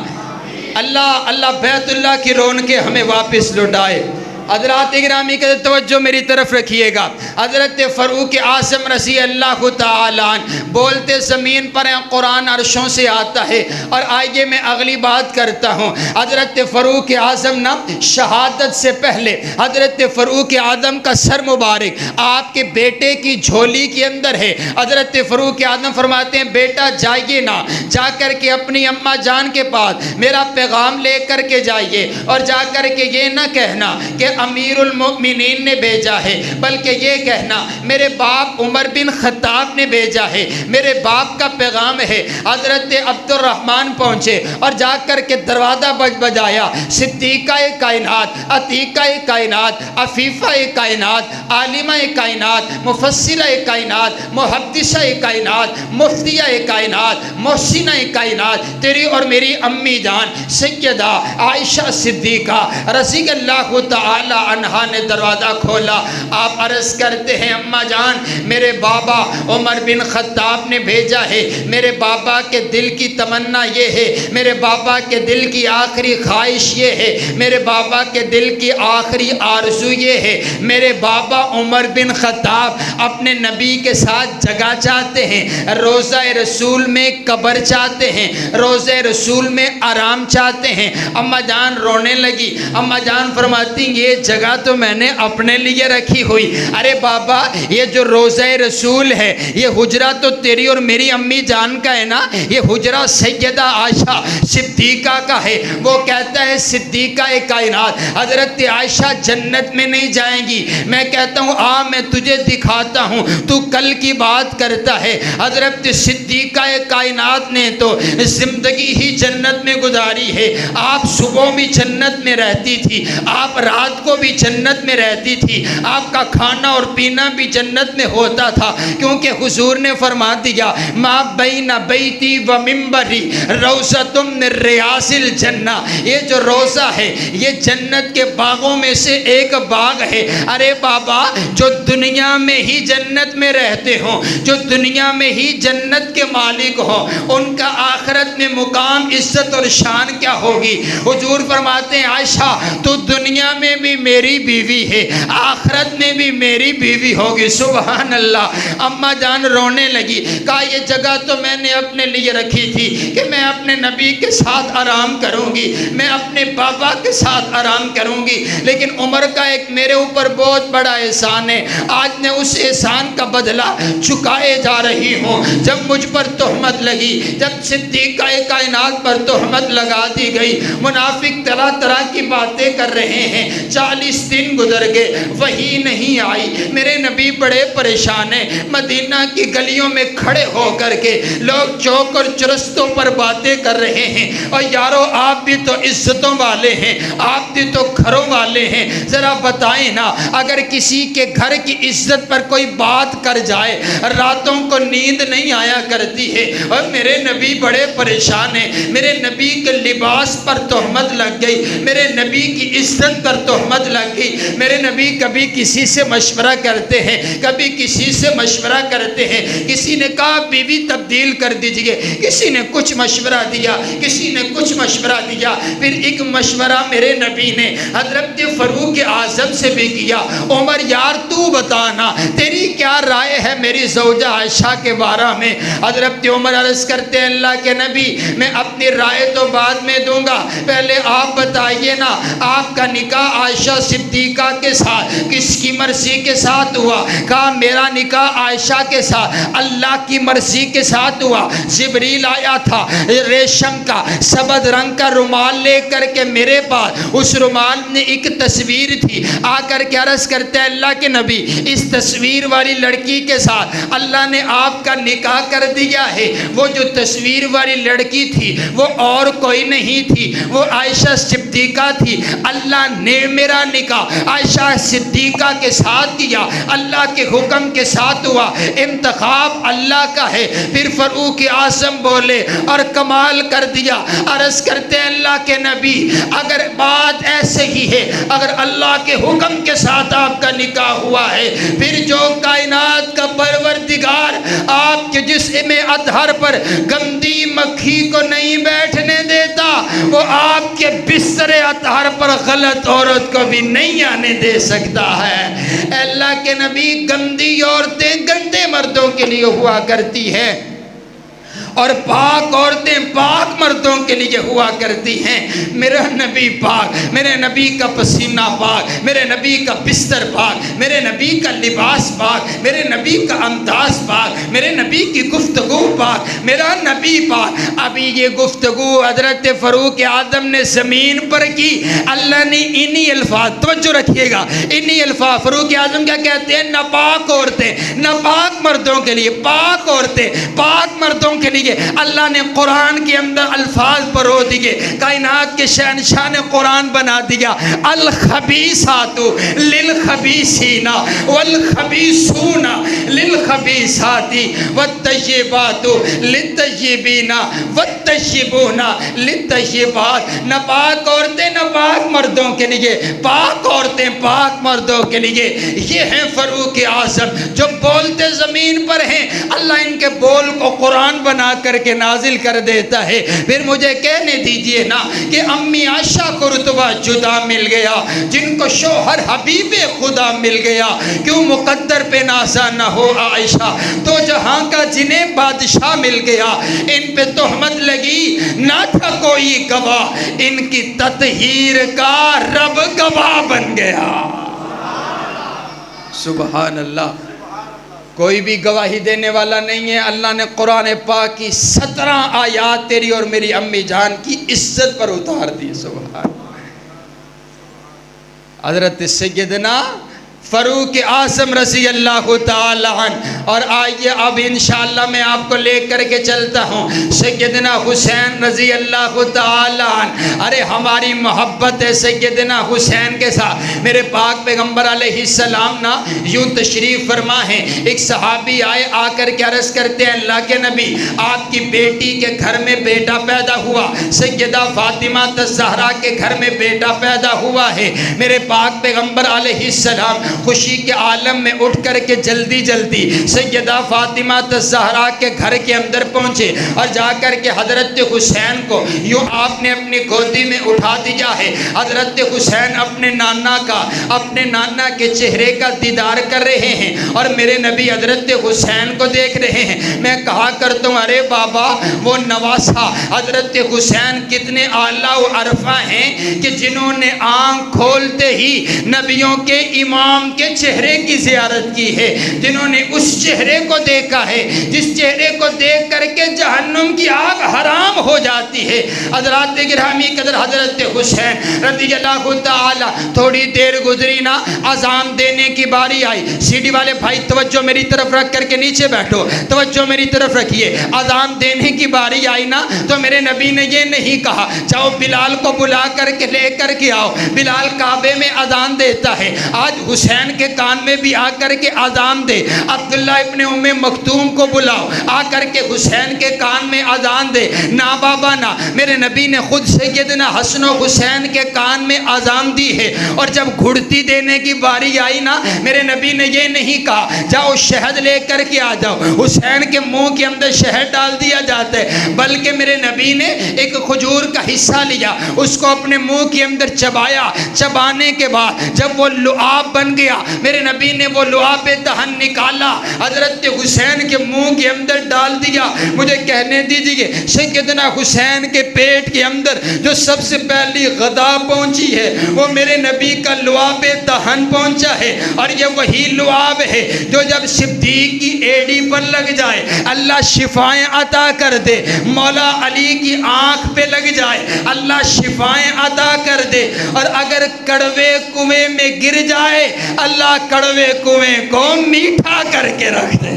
اللہ بیت اللہ کی رونقیں ہمیں واپس لوٹائے۔ حضرات گرامی کا توجہ میری طرف رکھیے گا، حضرت فاروق اعظم رضی اللہ تعالیٰ عنہ بولتے زمین پر ہیں، قرآن عرشوں سے آتا ہے۔ اور آئیے میں اگلی بات کرتا ہوں، حضرت فاروق اعظم نا شہادت سے پہلے حضرت فاروق اعظم کا سر مبارک آپ کے بیٹے کی جھولی کے اندر ہے۔ حضرت فاروق اعظم فرماتے ہیں بیٹا جائیے نا، جا کر کے اپنی اماں جان کے پاس میرا پیغام لے کر کے جائیے، اور جا کر کے یہ نہ کہنا کہ امیر المؤمنین نے بھیجا ہے، بلکہ یہ کہنا میرے باپ عمر بن خطاب نے بھیجا ہے، میرے باپ کا پیغام ہے۔ حضرت عبد الرحمن پہنچے اور جا کر کے دروازہ بجایا، صدیقہ کائنات، عتیقہ کائنات، عفیفہ کائنات، عالمہ کائنات، مفسرہ کائنات، محدثہ کائنات، مفتیہ کائنات، محسنہ کائنات، تیری اور میری امی جان سیدہ عائشہ صدیقہ رضی اللہ تعالی عنہا نے دروازہ کھولا۔ آپ عرض کرتے ہیں اماں جان میرے بابا عمر بن خطاب نے بھیجا ہے، میرے بابا کے دل کی تمنا یہ ہے، میرے بابا کے دل کی آخری خواہش یہ ہے، میرے بابا کے دل کی آخری آرزو یہ ہے، میرے بابا عمر بن خطاب اپنے نبی کے ساتھ جگہ چاہتے ہیں، روضہ رسول میں قبر چاہتے ہیں، روضہ رسول میں آرام چاہتے ہیں۔ اماں جان رونے لگی، اماں جان فرماتی یہ جگہ تو میں نے اپنے لیے رکھی ہوئی، ارے بابا یہ جو روضہ رسول ہے یہ حجرہ تو تیری اور میری امی جان کا ہے نا، یہ حجرہ سیدہ عائشہ صدیقہ کا ہے۔ وہ کہتا ہے صدیقہ کائنات حضرت عائشہ جنت میں نہیں جائیں گی، میں کہتا ہوں آ میں تجھے دکھاتا ہوں، تو کل کی بات کرتا ہے۔ حضرت صدیقہ کائنات نے تو زندگی ہی جنت میں گزاری ہے، آپ صبح بھی جنت میں رہتی تھی، آپ رات کو بھی جنت میں رہتی تھی، آپ کا کھانا اور پینا بھی جنت میں ہوتا تھا، کیونکہ حضور نے فرما دیا ما بین بیتی و منبری روضۃ من ریاض الجنہ، یہ جو روضہ ہے یہ جنت کے باغوں میں سے ایک باغ ہے۔ ارے بابا جو دنیا میں ہی جنت میں رہتے ہوں، جو دنیا میں ہی جنت کے مالک ہوں، ان کا آخرت میں مقام عزت اور شان کیا ہوگی۔ حضور فرماتے ہیں عائشہ تو دنیا میں بھی میری بیوی ہے، آخرت میں بھی میری بیوی ہوگی۔ سبحان اللہ۔ اماں جان رونے لگی، کہا یہ جگہ تو میں نے اپنے لیے رکھی تھی کہ میں اپنے نبی کے ساتھ آرام کروں گی، میں اپنے بابا کے ساتھ آرام کروں گی، لیکن عمر کا ایک میرے اوپر بہت بڑا احسان ہے، آج میں اس احسان کا بدلہ چکائے جا رہی ہوں۔ جب مجھ پر تہمت لگی، جب صدیقہ کائنات پر تہمت لگا دی گئی، منافق طرح طرح کی باتیں کر رہے ہیں، 40 دن گزر گئے، وہی نہیں آئی۔ میرے نبی بڑے پریشان ہیں، مدینہ کی گلیوں میں کھڑے ہو کر کے لوگ چوک اور چرستوں پر باتیں کر رہے ہیں، اور یارو آپ بھی تو عزتوں والے ہیں، آپ بھی تو گھروں والے ہیں، ذرا بتائیں نا، اگر کسی کے گھر کی عزت پر کوئی بات کر جائے راتوں کو نیند نہیں آیا کرتی ہے۔ اور میرے نبی بڑے پریشان ہیں، میرے نبی کے لباس پر تہمت لگ گئی، میرے نبی کی عزت پر تہمت لگ گئی۔ میرے نبی کبھی کسی سے مشورہ کرتے ہیں، کبھی کسی سے مشورہ کرتے ہیں، کسی نے کہا بیوی تبدیل کر دیجئے، کسی نے کچھ مشورہ دیا، کسی نے کچھ مشورہ دیا، پھر ایک مشورہ میرے نبی نے حضرت فاروق اعظم سے بھی کیا، عمر یار تو بتانا تیری کیا رائے ہے میری زوجہ عائشہ کے بارے میں؟ حضرت عمر عرض کرتے ہیں اللہ کے نبی میں اپنی رائے تو بعد میں دوں گا، پہلے آپ بتائیے نا آپ کا نکاح عائشہ صدیقہ کے ساتھ کس کی مرضی کے ساتھ ہوا؟ کہا میرا نکاح عائشہ کے ساتھ اللہ کی مرضی کے ساتھ ہوا۔ جبریل آیا تھا ریشم کا سبز رنگ کا رومال لے کر کے میرے پاس، اس رومال میں ایک تصویر تھی، آ کر کے عرض کرتے ہیں اللہ کے نبی اس تصویر والی لڑکی کے ساتھ اللہ نے آپ کا نکاح کر دیا ہے۔ وہ جو تصویر والی لڑکی تھی وہ اور کوئی نہیں تھی، وہ عائشہ صدیقہ تھی۔ اللہ نے میرا نکاح عائشہ صدیقہ کے ساتھ کیا، اللہ کے حکم کے ساتھ ہوا، انتخاب اللہ کا ہے۔ پھر فاروق اعظم بولے اور کمال کر دیا، عرض کرتے ہیں اللہ کے نبی اگر بات ایسے ہی ہے، اگر اللہ کے حکم کے ساتھ آپ کا نکاح ہوا ہے، پھر جو کائنات کا پروردگار آپ کے جسم اطہر پر گندی مکھی کو نہیں بیٹھنے دیتا، وہ آپ کے بستر اطہر پر غلط عورت کو بھی نہیں آنے دے سکتا ہے۔ اے اللہ کے نبی گندی عورتیں گندے مردوں کے لیے ہوا کرتی ہے، اور پاک عورتیں پاک مردوں کے لیے ہوا کرتی ہیں۔ میرا نبی پاک، میرے نبی کا پسینہ پاک، میرے نبی کا بستر پاک، میرے نبی کا لباس پاک، میرے نبی کا انداز پاک، میرے نبی کی گفتگو پاک، میرا نبی پاک۔ ابھی یہ گفتگو حضرت فاروق اعظم نے زمین پر کی، اللہ نے انہی الفاظ، توجہ رکھیے گا، انہی الفاظ فاروق اعظم کیا کہتے ہیں؟ ناپاک عورتیں ناپاک مردوں کے لیے، پاک عورتیں پاک مردوں کے لیے اللہ نے قرآن کے اندر الفاظ پرو دیے، کائنات کے شہنشاہ نے قرآن بنا دیا، الخبیثات للخبیثین والخبیثون للخبیثات والطیبات للطیبین والطیبون للطیبات۔ ناپاک عورتیں ناپاک مردوں کے لیے، پاک عورتیں پاک مردوں کے لیے۔ یہ ہیں فاروق اعظم جو بولتے زمین پر ہیں، اللہ ان کے بول کو قرآن بنا کر کے نازل کر دیتا ہے۔ پھر مجھے کہنے دیجئے نا کہ امی عائشہ کو رتبہ جدا مل گیا، جن کو شوہر حبیب خدا مل گیا، کیوں مقدر پہ نازا نہ ہو عائشہ؟ تو جہاں کا جنہیں بادشاہ مل گیا، ان پہ تہمت لگی نہ تھا کوئی گواہ، ان کی تطہیر کا رب گواہ بن گیا۔ سبحان اللہ، کوئی بھی گواہی دینے والا نہیں ہے۔ اللہ نے قرآن پاک کی 17 آیات تیری اور میری امی جان کی عزت پر اتار دی۔ سبحان حضرت سیدنا فاروق اعظم رضی اللہ تعالی عنہ۔ اور آئیے اب انشاءاللہ میں آپ کو لے کر کے چلتا ہوں سیدنا حسین رضی اللہ تعالی عنہ۔ ارے ہماری محبت ہے سیدنا حسین کے ساتھ۔ میرے پاک پیغمبر علیہ السلام نا یوں تشریف فرما ہیں، ایک صحابی آئے، آ کر کے عرض کرتے ہیں اللہ کے نبی آپ کی بیٹی کے گھر میں بیٹا پیدا ہوا، سیدہ فاطمہ الزہرا کے گھر میں بیٹا پیدا ہوا ہے۔ میرے پاک پیغمبر علیہ السلام خوشی کے عالم میں اٹھ کر کے جلدی جلدی سیدہ فاطمہ الزہرا کے گھر کے اندر پہنچے، اور جا کر کے حضرت حسین کو یوں آپ نے اپنی گودی میں اٹھا دیا ہے۔ حضرت حسین اپنے نانا کے چہرے کا دیدار کر رہے ہیں، اور میرے نبی حضرت حسین کو دیکھ رہے ہیں۔ میں کہا کرتا ہوں ارے بابا وہ نواسا حضرت حسین کتنے اعلیٰ و عرفہ ہیں کہ جنہوں نے آنکھ کھولتے ہی نبیوں کے امام امام کے چہرے کی زیارت کی ہے، جنہوں نے اس چہرے کو دیکھا ہے جس چہرے کو دیکھ کر کے جہنم کی آگ حرام ہو جاتی ہے۔ حضرات گرامی قدر، حضرت حسین رضی اللہ تعالی، تھوڑی دیر گزری نا، اذان دینے کی باری آئی۔ سی ڈی والے بھائی توجہ میری طرف رکھ کر کے نیچے بیٹھو، توجہ میری طرف رکھیے۔ اذان دینے کی باری آئی نا تو میرے نبی نے یہ نہیں کہا جاؤ بلال کو بلا کر کے لے کر کے آؤ، بلال کعبے میں اذان دیتا ہے، آج حسین کے کان میں بھی آ کر کے اذان دے۔ عبداللہ ابن ام مکتوم کو بلاؤ، آ کر کے حسین کے کان میں اذان دے۔ نا بابا نا، میرے نبی نے خود سیدنا حسن و حسین کے کان میں اذان دی ہے۔ اور جب گھڑتی دینے کی باری آئی نا، میرے نبی نے یہ نہیں کہا جاؤ شہد لے کر کے آ جاؤ، حسین کے منہ کے اندر شہد ڈال دیا جاتا ہے، بلکہ میرے نبی نے ایک کھجور کا حصہ لیا، اس کو اپنے منہ کے اندر چبایا، چبانے کے بعد جب وہ لعاب بن گیا، میرے نبی نے وہ لعاب دہن نکالا، حضرت حسین کے منہ کے اندر ڈال دیا۔ مجھے کہنے دیجئے سیدنا حسین کے پیٹ کے اندر جو سب سے پہلی غذا پہنچی ہے وہ میرے نبی کا لعاب دہن پہنچا ہے، اور یہ وہی لعاب ہے جو جب صدیق کی ایڑی پر لگ جائے اللہ شفائیں عطا کر دے، مولا علی کی آنکھ پہ لگ جائے اللہ شفائیں عطا کر دے، اور اگر کڑوے کنویں میں گر جائے اللہ کڑوے کنویں کو میٹھا کر کے رکھ دے۔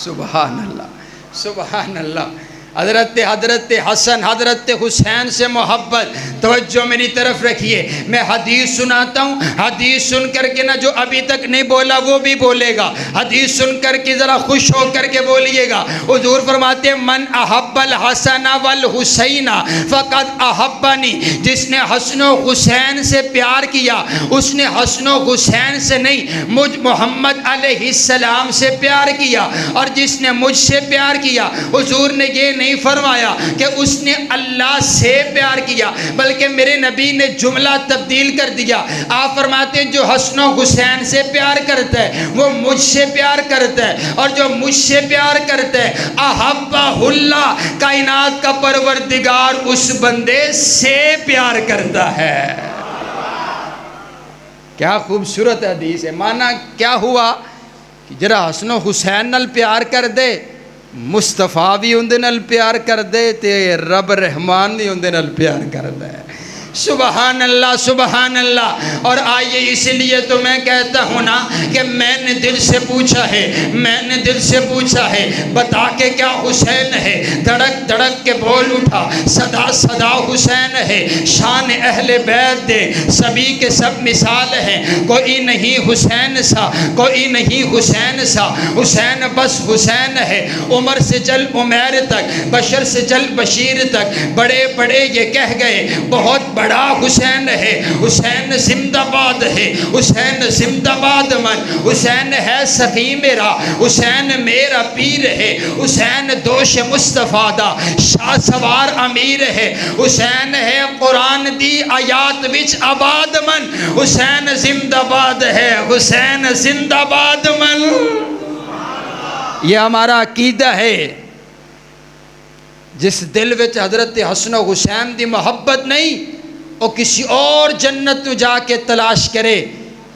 سبحان اللہ، سبحان اللہ۔ حضرت حسن حضرت حسین سے محبت، توجہ میری طرف رکھیے۔ میں حدیث سناتا ہوں، حدیث سن کر کے نا جو ابھی تک نہیں بولا وہ بھی بولے گا، حدیث سن کر کے ذرا خوش ہو کر کے بولیے گا۔ حضور فرماتے ہیں من احب الحسن والحسین فقد احبنی، جس نے حسن و حسین سے پیار کیا اس نے حسن و حسین سے نہیں مجھ محمد علیہ السلام سے پیار کیا، اور جس نے مجھ سے پیار کیا حضور نے یہ نہیں فرمایا کہ اس نے اللہ سے پیار کیا، بلکہ میرے نبی نے جملہ تبدیل کر دیا۔ آپ فرماتے ہیں جو حسن و حسین سے پیار کرتا ہے وہ مجھ سے پیار کرتا ہے، اور جو مجھ سے پیار کرتا ہے احبہ اللہ، کائنات کا پروردگار اس بندے سے پیار کرتا ہے۔ کیا خوبصورت حدیث ہے۔ معنی کیا ہوا کہ جرا حسن و حسین نال پیار کر دے، مصطفیٰ بھی اندے نال پیار کر دے تے رب رحمان بھی اندے نال پیار کر دے۔ سبحان اللہ، سبحان اللہ۔ اور آئیے اس لیے تو میں کہتا ہوں نا کہ میں نے دل سے پوچھا ہے، میں نے دل سے پوچھا ہے بتا کے کیا حسین ہے، دھڑک دھڑک کے بول اٹھا صدا صدا حسین ہے، شان اہل بیت دے سبھی کے سب مثال ہیں، کوئی نہیں حسین سا، کوئی نہیں حسین سا، حسین بس حسین ہے، عمر سے چل عمیر تک، بشر سے چل بشیر تک، بڑے بڑے یہ کہہ گئے بہت بڑا حسین ہے، حسین زندہ باد ہے، حسین زندہ باد من، حسین ہے سخی میرا، حسین میرا پیر ہے، حسین دوش مصطفیٰ دا شاہ سوار امیر ہے، حسین ہے قرآن دی آیات وچ آباد من، حسین زندہ باد ہے، حسین زندہ باد من۔ یہ ہمارا عقیدہ ہے۔ جس دل وچ حضرت حسن و حسین دی محبت نہیں وہ کسی اور جنت میں جا کے تلاش کرے،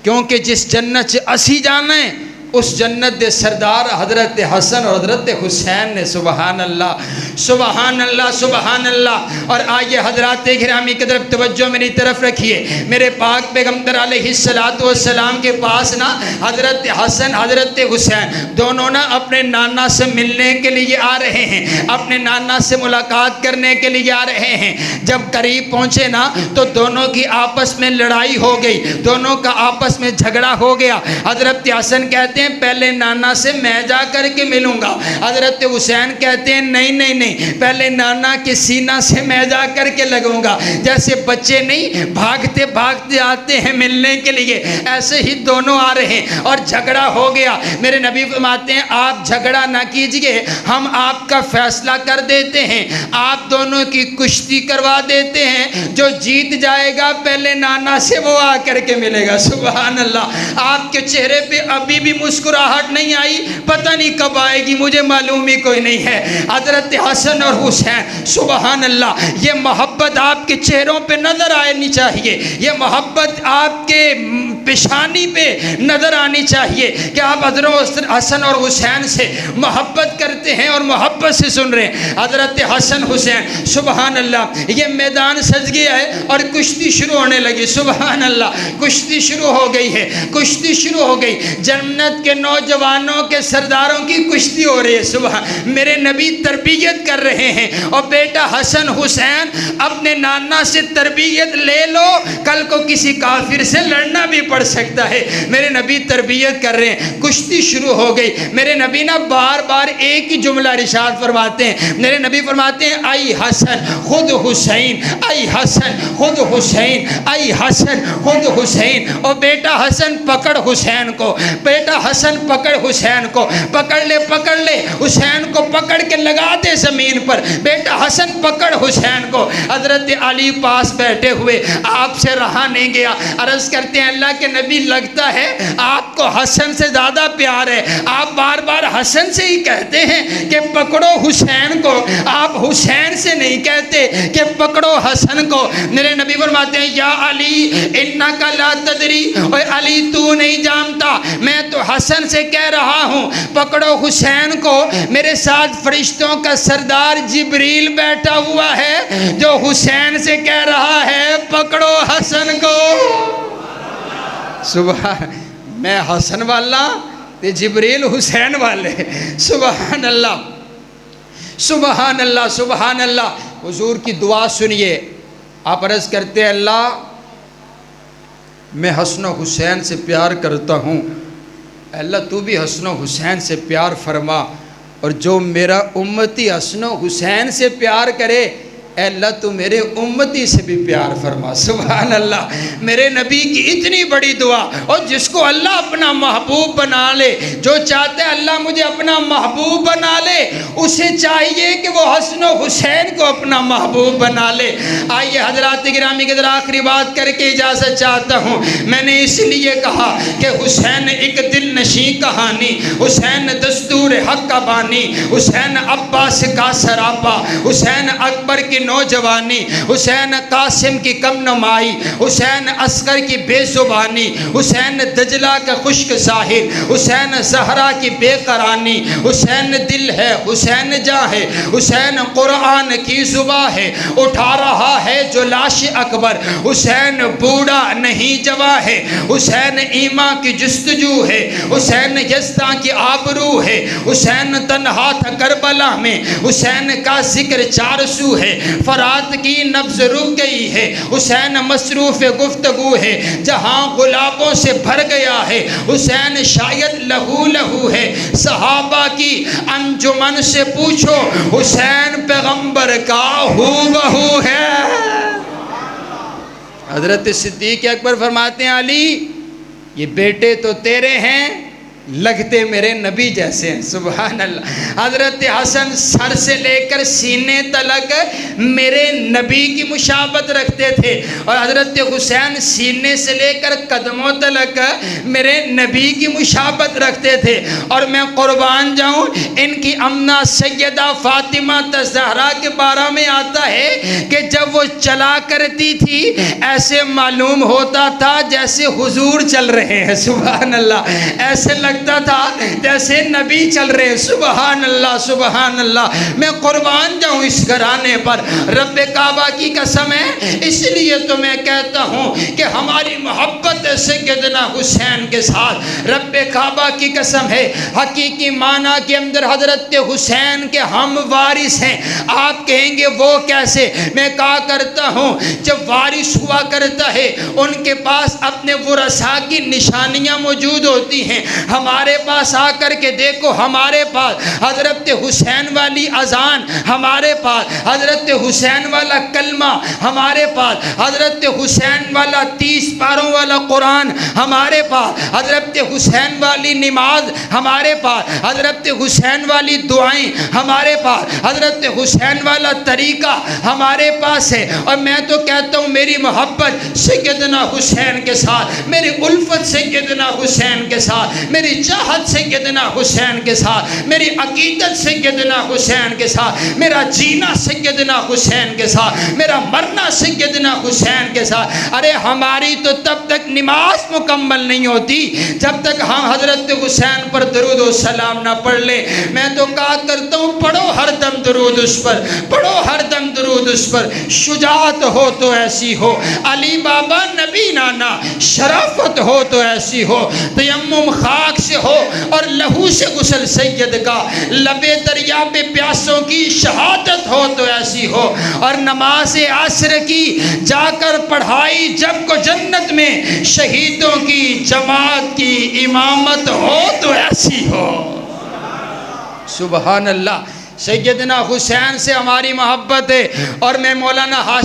کیونکہ جس جنت سے اسی جانا ہے اس جنت دے سردار حضرت حسن اور حضرت حسین نے۔ سبحان اللہ، سبحان اللہ، سبحان اللہ۔ اور آئیے حضرات گرامی کی طرف توجہ میری طرف رکھیے۔ میرے پاک پیغمبر علیہ السلام کے پاس نا حضرت حسن حضرت حسین دونوں نا اپنے نانا سے ملنے کے لیے آ رہے ہیں، اپنے نانا سے ملاقات کرنے کے لیے آ رہے ہیں۔ جب قریب پہنچے نا تو دونوں کی آپس میں لڑائی ہو گئی، دونوں کا آپس میں جھگڑا ہو گیا۔ حضرت حسن کہتے ہیں پہلے نانا سے میں جا کر کے ملوں گا، حضرت حسین کہتے ہیں نہیں نہیں نہیں، پہلے نانا کے سینہ سے میں جا کر کے لگوں گا۔ جیسے بچے نہیں بھاگتے بھاگتے آتے ہیں ملنے کے لیے، ایسے ہی دونوں آ رہے ہیں اور جھگڑا ہو گیا۔ میرے نبی فرماتے ہیں آپ جھگڑا نہ کیجئے، ہم آپ کا فیصلہ کر دیتے ہیں، آپ دونوں کی کشتی کروا دیتے ہیں، جو جیت جائے گا پہلے نانا سے وہ آ کر کے ملے گا۔ سبحان اللہ۔ آپ کے چہرے پہ ابھی بھی مسکراہٹ نہیں آئی، پتہ نہیں کب آئے گی، مجھے معلوم ہی کوئی نہیں ہے۔ حضرت حسن اور حسین، سبحان اللہ، یہ محبت آپ کے چہروں پہ نظر آنی چاہیے، یہ محبت آپ کے پیشانی پہ نظر آنی چاہیے کہ آپ حضرت حسن اور حسین سے محبت کرتے ہیں اور محبت سے سن رہے ہیں۔ حضرت حسن حسین، سبحان اللہ، یہ میدان سج گیا ہے اور کشتی شروع ہونے لگی۔ سبحان اللہ، کشتی شروع ہو گئی ہے، کشتی شروع ہو گئی، جنت کے نوجوانوں کے سرداروں کی کشتی ہو رہی ہے۔ سبحان، میرے نبی تربیت کر رہے ہیں اور بیٹا حسن حسین اپنے نانا سے تربیت لے لو، کل کو کسی کافر سے لڑنا بھی پڑ سکتا ہے۔ میرے نبی تربیت کر رہے ہیں، کشتی شروع ہو گئی۔ میرے نبی نا بار بار ایک ہی جملہ ارشاد فرماتے ہیں، میرے نبی فرماتے ہیں ائی حسن خود حسین، ائی حسن خود حسین، ائی حسن خود حسین۔ اور بیٹا حسن پکڑ حسین کو، بیٹا حسن پکڑ حسین کو، پکڑ لے حسین کو، پکڑ کے لگا دے زمین پر۔ بیٹا حسن پکڑ حسین کو۔ حضرت علی پاس بیٹھے ہوئے، آپ سے رہا نہیں گیا، عرض کرتے ہیں اللہ کے نبی لگتا ہے آپ کو حسن سے زیادہ پیار ہے، آپ بار بار حسن سے ہی کہتے ہیں کہ پکڑو حسین کو، آپ حسین سے نہیں کہتے کہ پکڑو حسن کو۔ میرے نبی فرماتے ہیں یا علی انکا لا تدری، اے علی تو نہیں جانتا، میں تو حسن سے کہہ رہا ہوں پکڑو حسین کو۔ میرے ساتھ فرشتوں کا سردار جبریل بیٹھا ہوا ہے جو حسین سے کہہ رہا ہے پکڑو حسن کو۔ سبحان، میں حسن والا تے جبریل حسین والے۔ سبحان اللہ، سبحان اللہ، سبحان اللہ۔ حضور کی دعا سنیے، آپ عرض کرتے ہیں اللہ میں حسن و حسین سے پیار کرتا ہوں، اللہ تو بھی حسن و حسین سے پیار فرما، اور جو میرا امتی حسن و حسین سے پیار کرے اے اللہ تو میرے امتی سے بھی پیار فرما۔ سبحان اللہ، میرے نبی کی اتنی بڑی دعا، اور جس کو اللہ اپنا محبوب بنا لے، جو چاہتا ہے اللہ مجھے اپنا محبوب بنا لے، اسے چاہیے کہ وہ حسن و حسین کو اپنا محبوب بنا لے۔ آئیے حضرات گرامی کے ذرا آخری بات کر کے اجازت چاہتا ہوں۔ میں نے اس لیے کہا کہ حسین ایک دل نشیں کہانی، حسین دستور حق کا بانی، حسین عباس کا سراپا، حسین اکبر کی نوجوانی، حسین قاسم کی کم نمائی، حسین عسکر کی بے زبانی، حسین دجلہ کا خشک ساحل، حسین زہرا کی بے قرانی، حسین دل ہے، حسین جاں ہے، حسین قرآن کی زباں ہے، اٹھا رہا ہے جو لاش اکبر، حسین بوڑھا نہیں جواں ہے، حسین ایمان کی جستجو ہے، حسین یزداں کی آبرو ہے، حسین تنہا تھا کربلا میں، حسین کا ذکر چار سو ہے، فرات کی نبض رک گئی ہے، حسین مصروف گفتگو ہے، جہاں گلابوں سے بھر گیا ہے، حسین شاید لہو لہو ہے، صحابہ کی انجمن سے پوچھو حسین پیغمبر کا ہو بہو ہے۔ حضرت صدیق اکبر فرماتے ہیں علی یہ بیٹے تو تیرے ہیں لگتے میرے نبی جیسے ہیں۔ سبحان اللہ، حضرت حسن سر سے لے کر سینے تلک میرے نبی کی مشابہت رکھتے تھے، اور حضرت حسین سینے سے لے کر قدموں تلک میرے نبی کی مشابہت رکھتے تھے۔ اور میں قربان جاؤں، ان کی امنہ سیدہ فاطمہ الزہرا کے بارے میں آتا ہے کہ جب وہ چلا کرتی تھی ایسے معلوم ہوتا تھا جیسے حضور چل رہے ہیں۔ سبحان اللہ، ایسے لگتا تھا جیسے نبی چل رہے ہیں۔ سبحان اللہ، سبحان اللہ، میں قربان جاؤں اس گھرانے پر، رب کعبہ کی قسم ہے۔ اس لیے تو میں کہتا ہوں کہ ہماری محبت سیدنا حسین کے ساتھ، رب کعبہ کی قسم ہے، حقیقی معنی کے اندر حضرت حسین کے ہم وارث ہیں۔ آپ کہیں گے وہ کیسے؟ میں کہا کرتا ہوں جب وارث ہوا کرتا ہے ان کے پاس اپنے ورثاء کی نشانیاں موجود ہوتی ہیں۔ ہمارے پاس آ کر کے دیکھو، ہمارے پاس حضرت حسین والی اذان، ہمارے پاس حضرت حسین والا کلمہ، ہمارے پاس حضرت حسین والا 30 پاروں والا قرآن، ہمارے پاس حضرت حسین والی نماز، ہمارے پاس حضرت حسین والی دعائیں، ہمارے پاس حضرت حسین والا طریقہ ہمارے پاس ہے۔ اور میں تو کہتا ہوں میری محبت سیدنا حسین کے ساتھ، میری الفت سیدنا حسین کے ساتھ، میری چاہت سیدنا حسین کے ساتھ، میری عقیدت سیدنا حسین کے ساتھ، میرا جینا سیدنا حسین کے ساتھ، میرا مرنا سیدنا حسین کے ساتھ۔ ارے ہماری تو تب تک نماز مکمل نہیں ہوتی جب تک ہم حضرت حسین پر درود و سلام نہ پڑھ لیں۔ میں تو کہا کرتا ہوں پڑھو ہر دم درود اس پر، پڑھو ہر دم درود اس پر۔ شجاعت ہو تو ایسی ہو، علی بابا نبی نانا، شرافت ہو تو ایسی ہو، تیمم خاک سے ہو اور لہو سے غسل سید کا، لبے دریا پہ پیاسوں کی شہادت ہو تو ایسی ہو، اور نماز عصر کی جا کر پڑھائی جب کو جنت میں شہیدوں کی جماعت کی امامت ہو تو ایسی ہو۔ سبحان اللہ۔ سیدنا حسین سے ہماری محبت ہے، اور میں مولانا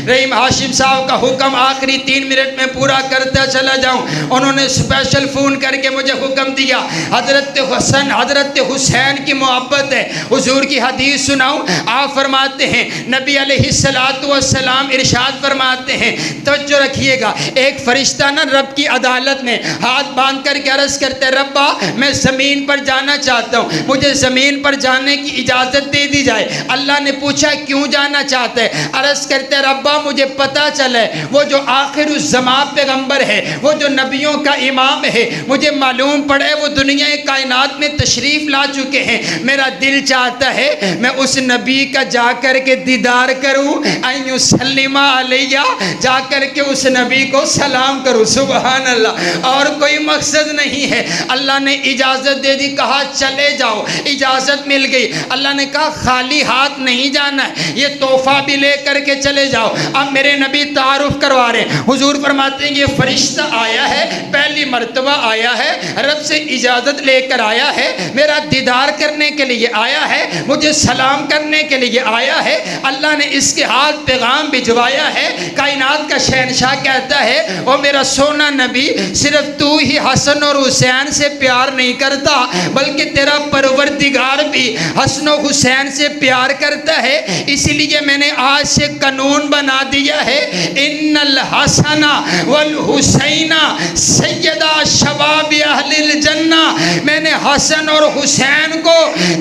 رحیم ہاشم صاحب کا حکم آخری 3 منٹ میں پورا کرتا چلا جاؤں۔ انہوں نے اسپیشل فون کر کے مجھے حکم دیا، حضرت حسین کی محبت ہے، حضور کی حدیث سناؤں۔ آپ فرماتے ہیں، نبی علیہ السلام ارشاد فرماتے ہیں، توجہ رکھیے گا، ایک فرشتہ نا رب کی عدالت میں ہاتھ باندھ کر کے عرض کرتے ہیں، ربا میں زمین پر جانا چاہتا ہوں، مجھے زمین پر جانے کی اجازت دے دی جائے۔ اللہ نے پوچھا کیوں جانا چاہتے ہیں؟ عرض کرتے ربا مجھے پتا چلے وہ جو آخر الزمان پیغمبر ہے، وہ جو نبیوں کا امام ہے، مجھے معلوم پڑے وہ دنیا کائنات میں تشریف لا چکے ہیں۔ میرا دل چاہتا ہے میں اس نبی کا جا کر کے دیدار کروں، ان یسلم علیہ، جا کر کے اس نبی کو سلام کروں۔ سبحان اللہ۔ اور کوئی مقصد نہیں ہے، اللہ نے اجازت دے دی، کہا چلے جاؤ، اجازت مل گئی۔ اللہ نے کہا خالی ہاتھ نہیں جانا ہے، یہ تحفہ بھی لے کر کے چلے جاؤ۔ اب میرے نبی تعارف کروا رہے ہیں، حضور فرماتے ہیں یہ فرشتہ آیا ہے، پہلی مرتبہ آیا ہے، رب سے اجازت لے کر آیا ہے، میرا دیدار کرنے کے لیے آیا ہے، مجھے سلام کرنے کے لیے آیا ہے۔ اللہ نے اس کے ہاتھ پیغام بھجوایا ہے۔ کائنات کا شہنشاہ کہتا ہے او میرا سونا نبی، صرف تو ہی حسن اور حسین سے پیار نہیں کرتا بلکہ تیرا پروردگار بھی حسن و حسین سے پیار کرتا ہے، اسی لیے میں نے آج سے قانون بنا دیا ہے، ان الحسن والحسین سیدہ شباب اہل الجنہ، میں نے حسن اور حسین کو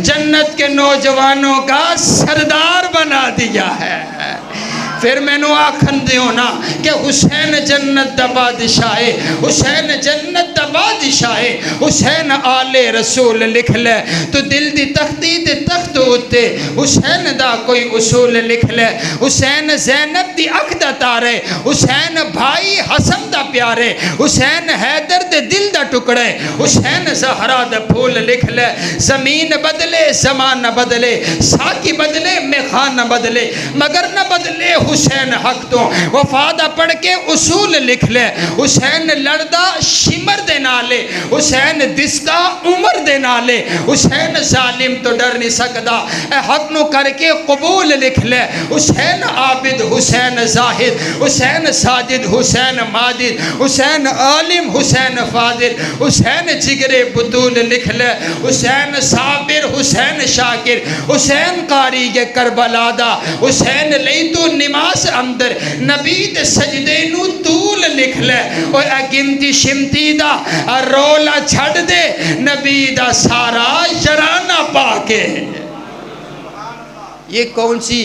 جنت کے نوجوانوں کا سردار بنا دیا ہے۔ پھر میں نو آکھن دیو نا کہ حسین جنت دا بادشاہ، حسین جنت دا بادشاہ، حسین آل رسول لکھ لے تو دل دی تختی دے تخت ہوتے حسین دا کوئی اصول لکھ لے۔ حسین زینب دی اکھ دا تارے، حسین بھائی حسن دا پیارے، حسین حیدر دے دل دا ٹکڑے، حسین زہرا دا پھول لکھ لے۔ زمین بدلے زمان نہ بدلے، ساکی بدلے میخان نہ بدلے، مگر نہ بدلے حسین حق تو وفادہ پڑھ کے اصول لکھ لے۔ حسین لڑدا شمر دے نالے، حسین دستا عمر دے نالے، حسین ظالم تو ڈر نہیں سکدا، اے حق نو کر کے قبول لکھ لے۔ حسین عابد، حسین زاہد، حسین ساجد، حسین ماجد، حسین عالم، حسین فاضل، حسین جگر بطول لکھ لے۔ حسین صابر، حسین شاکر، حسین قاری کے کربلا دا، حسین لئی تو نماز اندر نبی دے سجدے نو طول لکھ لے۔ اور اگنتی شمتی دا رولا چھڑ دے، نبی دا سارا شرانہ پاکے۔ یہ کون سی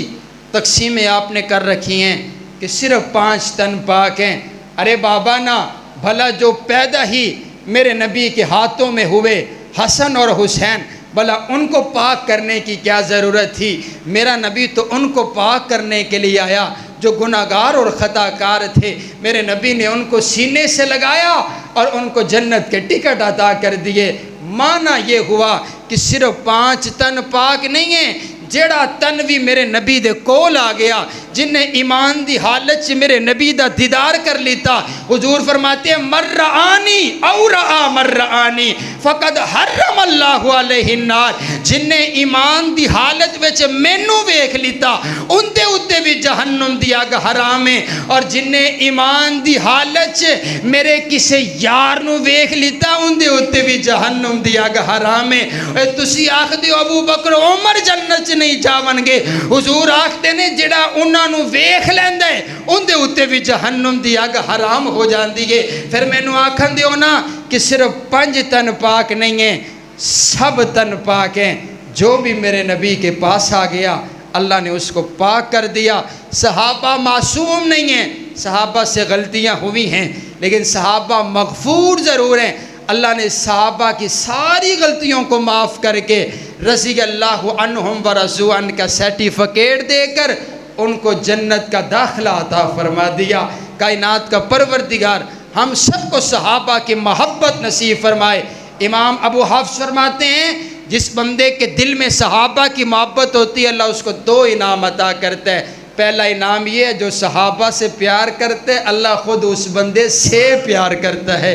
تقسیمیں آپ نے کر رکھی ہیں کہ صرف 5 تن پاک ہیں؟ ارے بابا نا، بھلا جو پیدا ہی میرے نبی کے ہاتھوں میں ہوئے حسن اور حسین، بھلا ان کو پاک کرنے کی کیا ضرورت تھی؟ میرا نبی تو ان کو پاک کرنے کے لیے آیا جو گناہگار اور خطا کار تھے۔ میرے نبی نے ان کو سینے سے لگایا اور ان کو جنت کے ٹکٹ عطا کر دیے۔ معنی یہ ہوا کہ صرف 5 تن پاک نہیں ہیں، جیڑا تن بھی میرے نبی دے کول آ گیا، جن نے ایمان دی حالت سے میرے نبی دا دیدار کر لیتا، حضور فرماتے ہیں مرآنی او رآ مرآنی فقد حرم اللہ علیہ النار، جن نے ایمان دی حالت وچ مینوں ویکھ لیتا ان دے اتے بھی جہنم دی اگ حرام ہے، اور جن نے ایمان دی حالت چ میرے کسے یار نو ویکھ لیتا ان دے اتے بھی جہنم دی اگ حرام ہے۔ تسی آکھدے ہو ابو بکر عمر جنت چ نہیں جاون گے، حضور آکھتے نے جڑا انہاں نو ویکھ لیندا ہے ان دے اتے بھی جہنم دی اگ حرام ہو جاندی ہے۔ پھر مینوں آکھن دیو نا کہ صرف 5 تن پاک نہیں ہیں، سب تن پاک ہیں۔ جو بھی میرے نبی کے پاس آ گیا اللہ نے اس کو پاک کر دیا۔ صحابہ معصوم نہیں ہیں، صحابہ سے غلطیاں ہوئی ہیں، لیکن صحابہ مغفور ضرور ہیں۔ اللہ نے صحابہ کی ساری غلطیوں کو معاف کر کے رضی اللہ عنہم ورضوا عنہ کا سرٹیفکیٹ دے کر ان کو جنت کا داخلہ عطا فرما دیا۔ کائنات کا پروردگار ہم سب کو صحابہ کی محبت نصیب فرمائے۔ امام ابو حفص فرماتے ہیں جس بندے کے دل میں صحابہ کی محبت ہوتی ہے اللہ اس کو 2 انعام عطا کرتا ہے۔ پہلا انعام یہ ہے جو صحابہ سے پیار کرتے اللہ خود اس بندے سے پیار کرتا ہے۔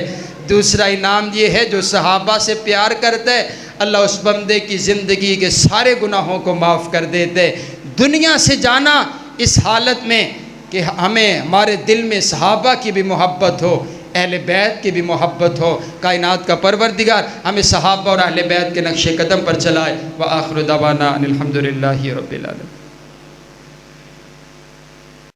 دوسرا انعام یہ ہے جو صحابہ سے پیار کرتا ہے اللہ اس بندے کی زندگی کے سارے گناہوں کو معاف کر دیتے۔ دنیا سے جانا اس حالت میں کہ ہمیں ہمارے دل میں صحابہ کی بھی محبت ہو، اہل بیت کی بھی محبت ہو۔ کائنات کا پروردگار ہمیں صحابہ اور اہل بیت کے نقش قدم پر چلائے۔ وآخر دعوانا ان الحمدللہ رب العالمین۔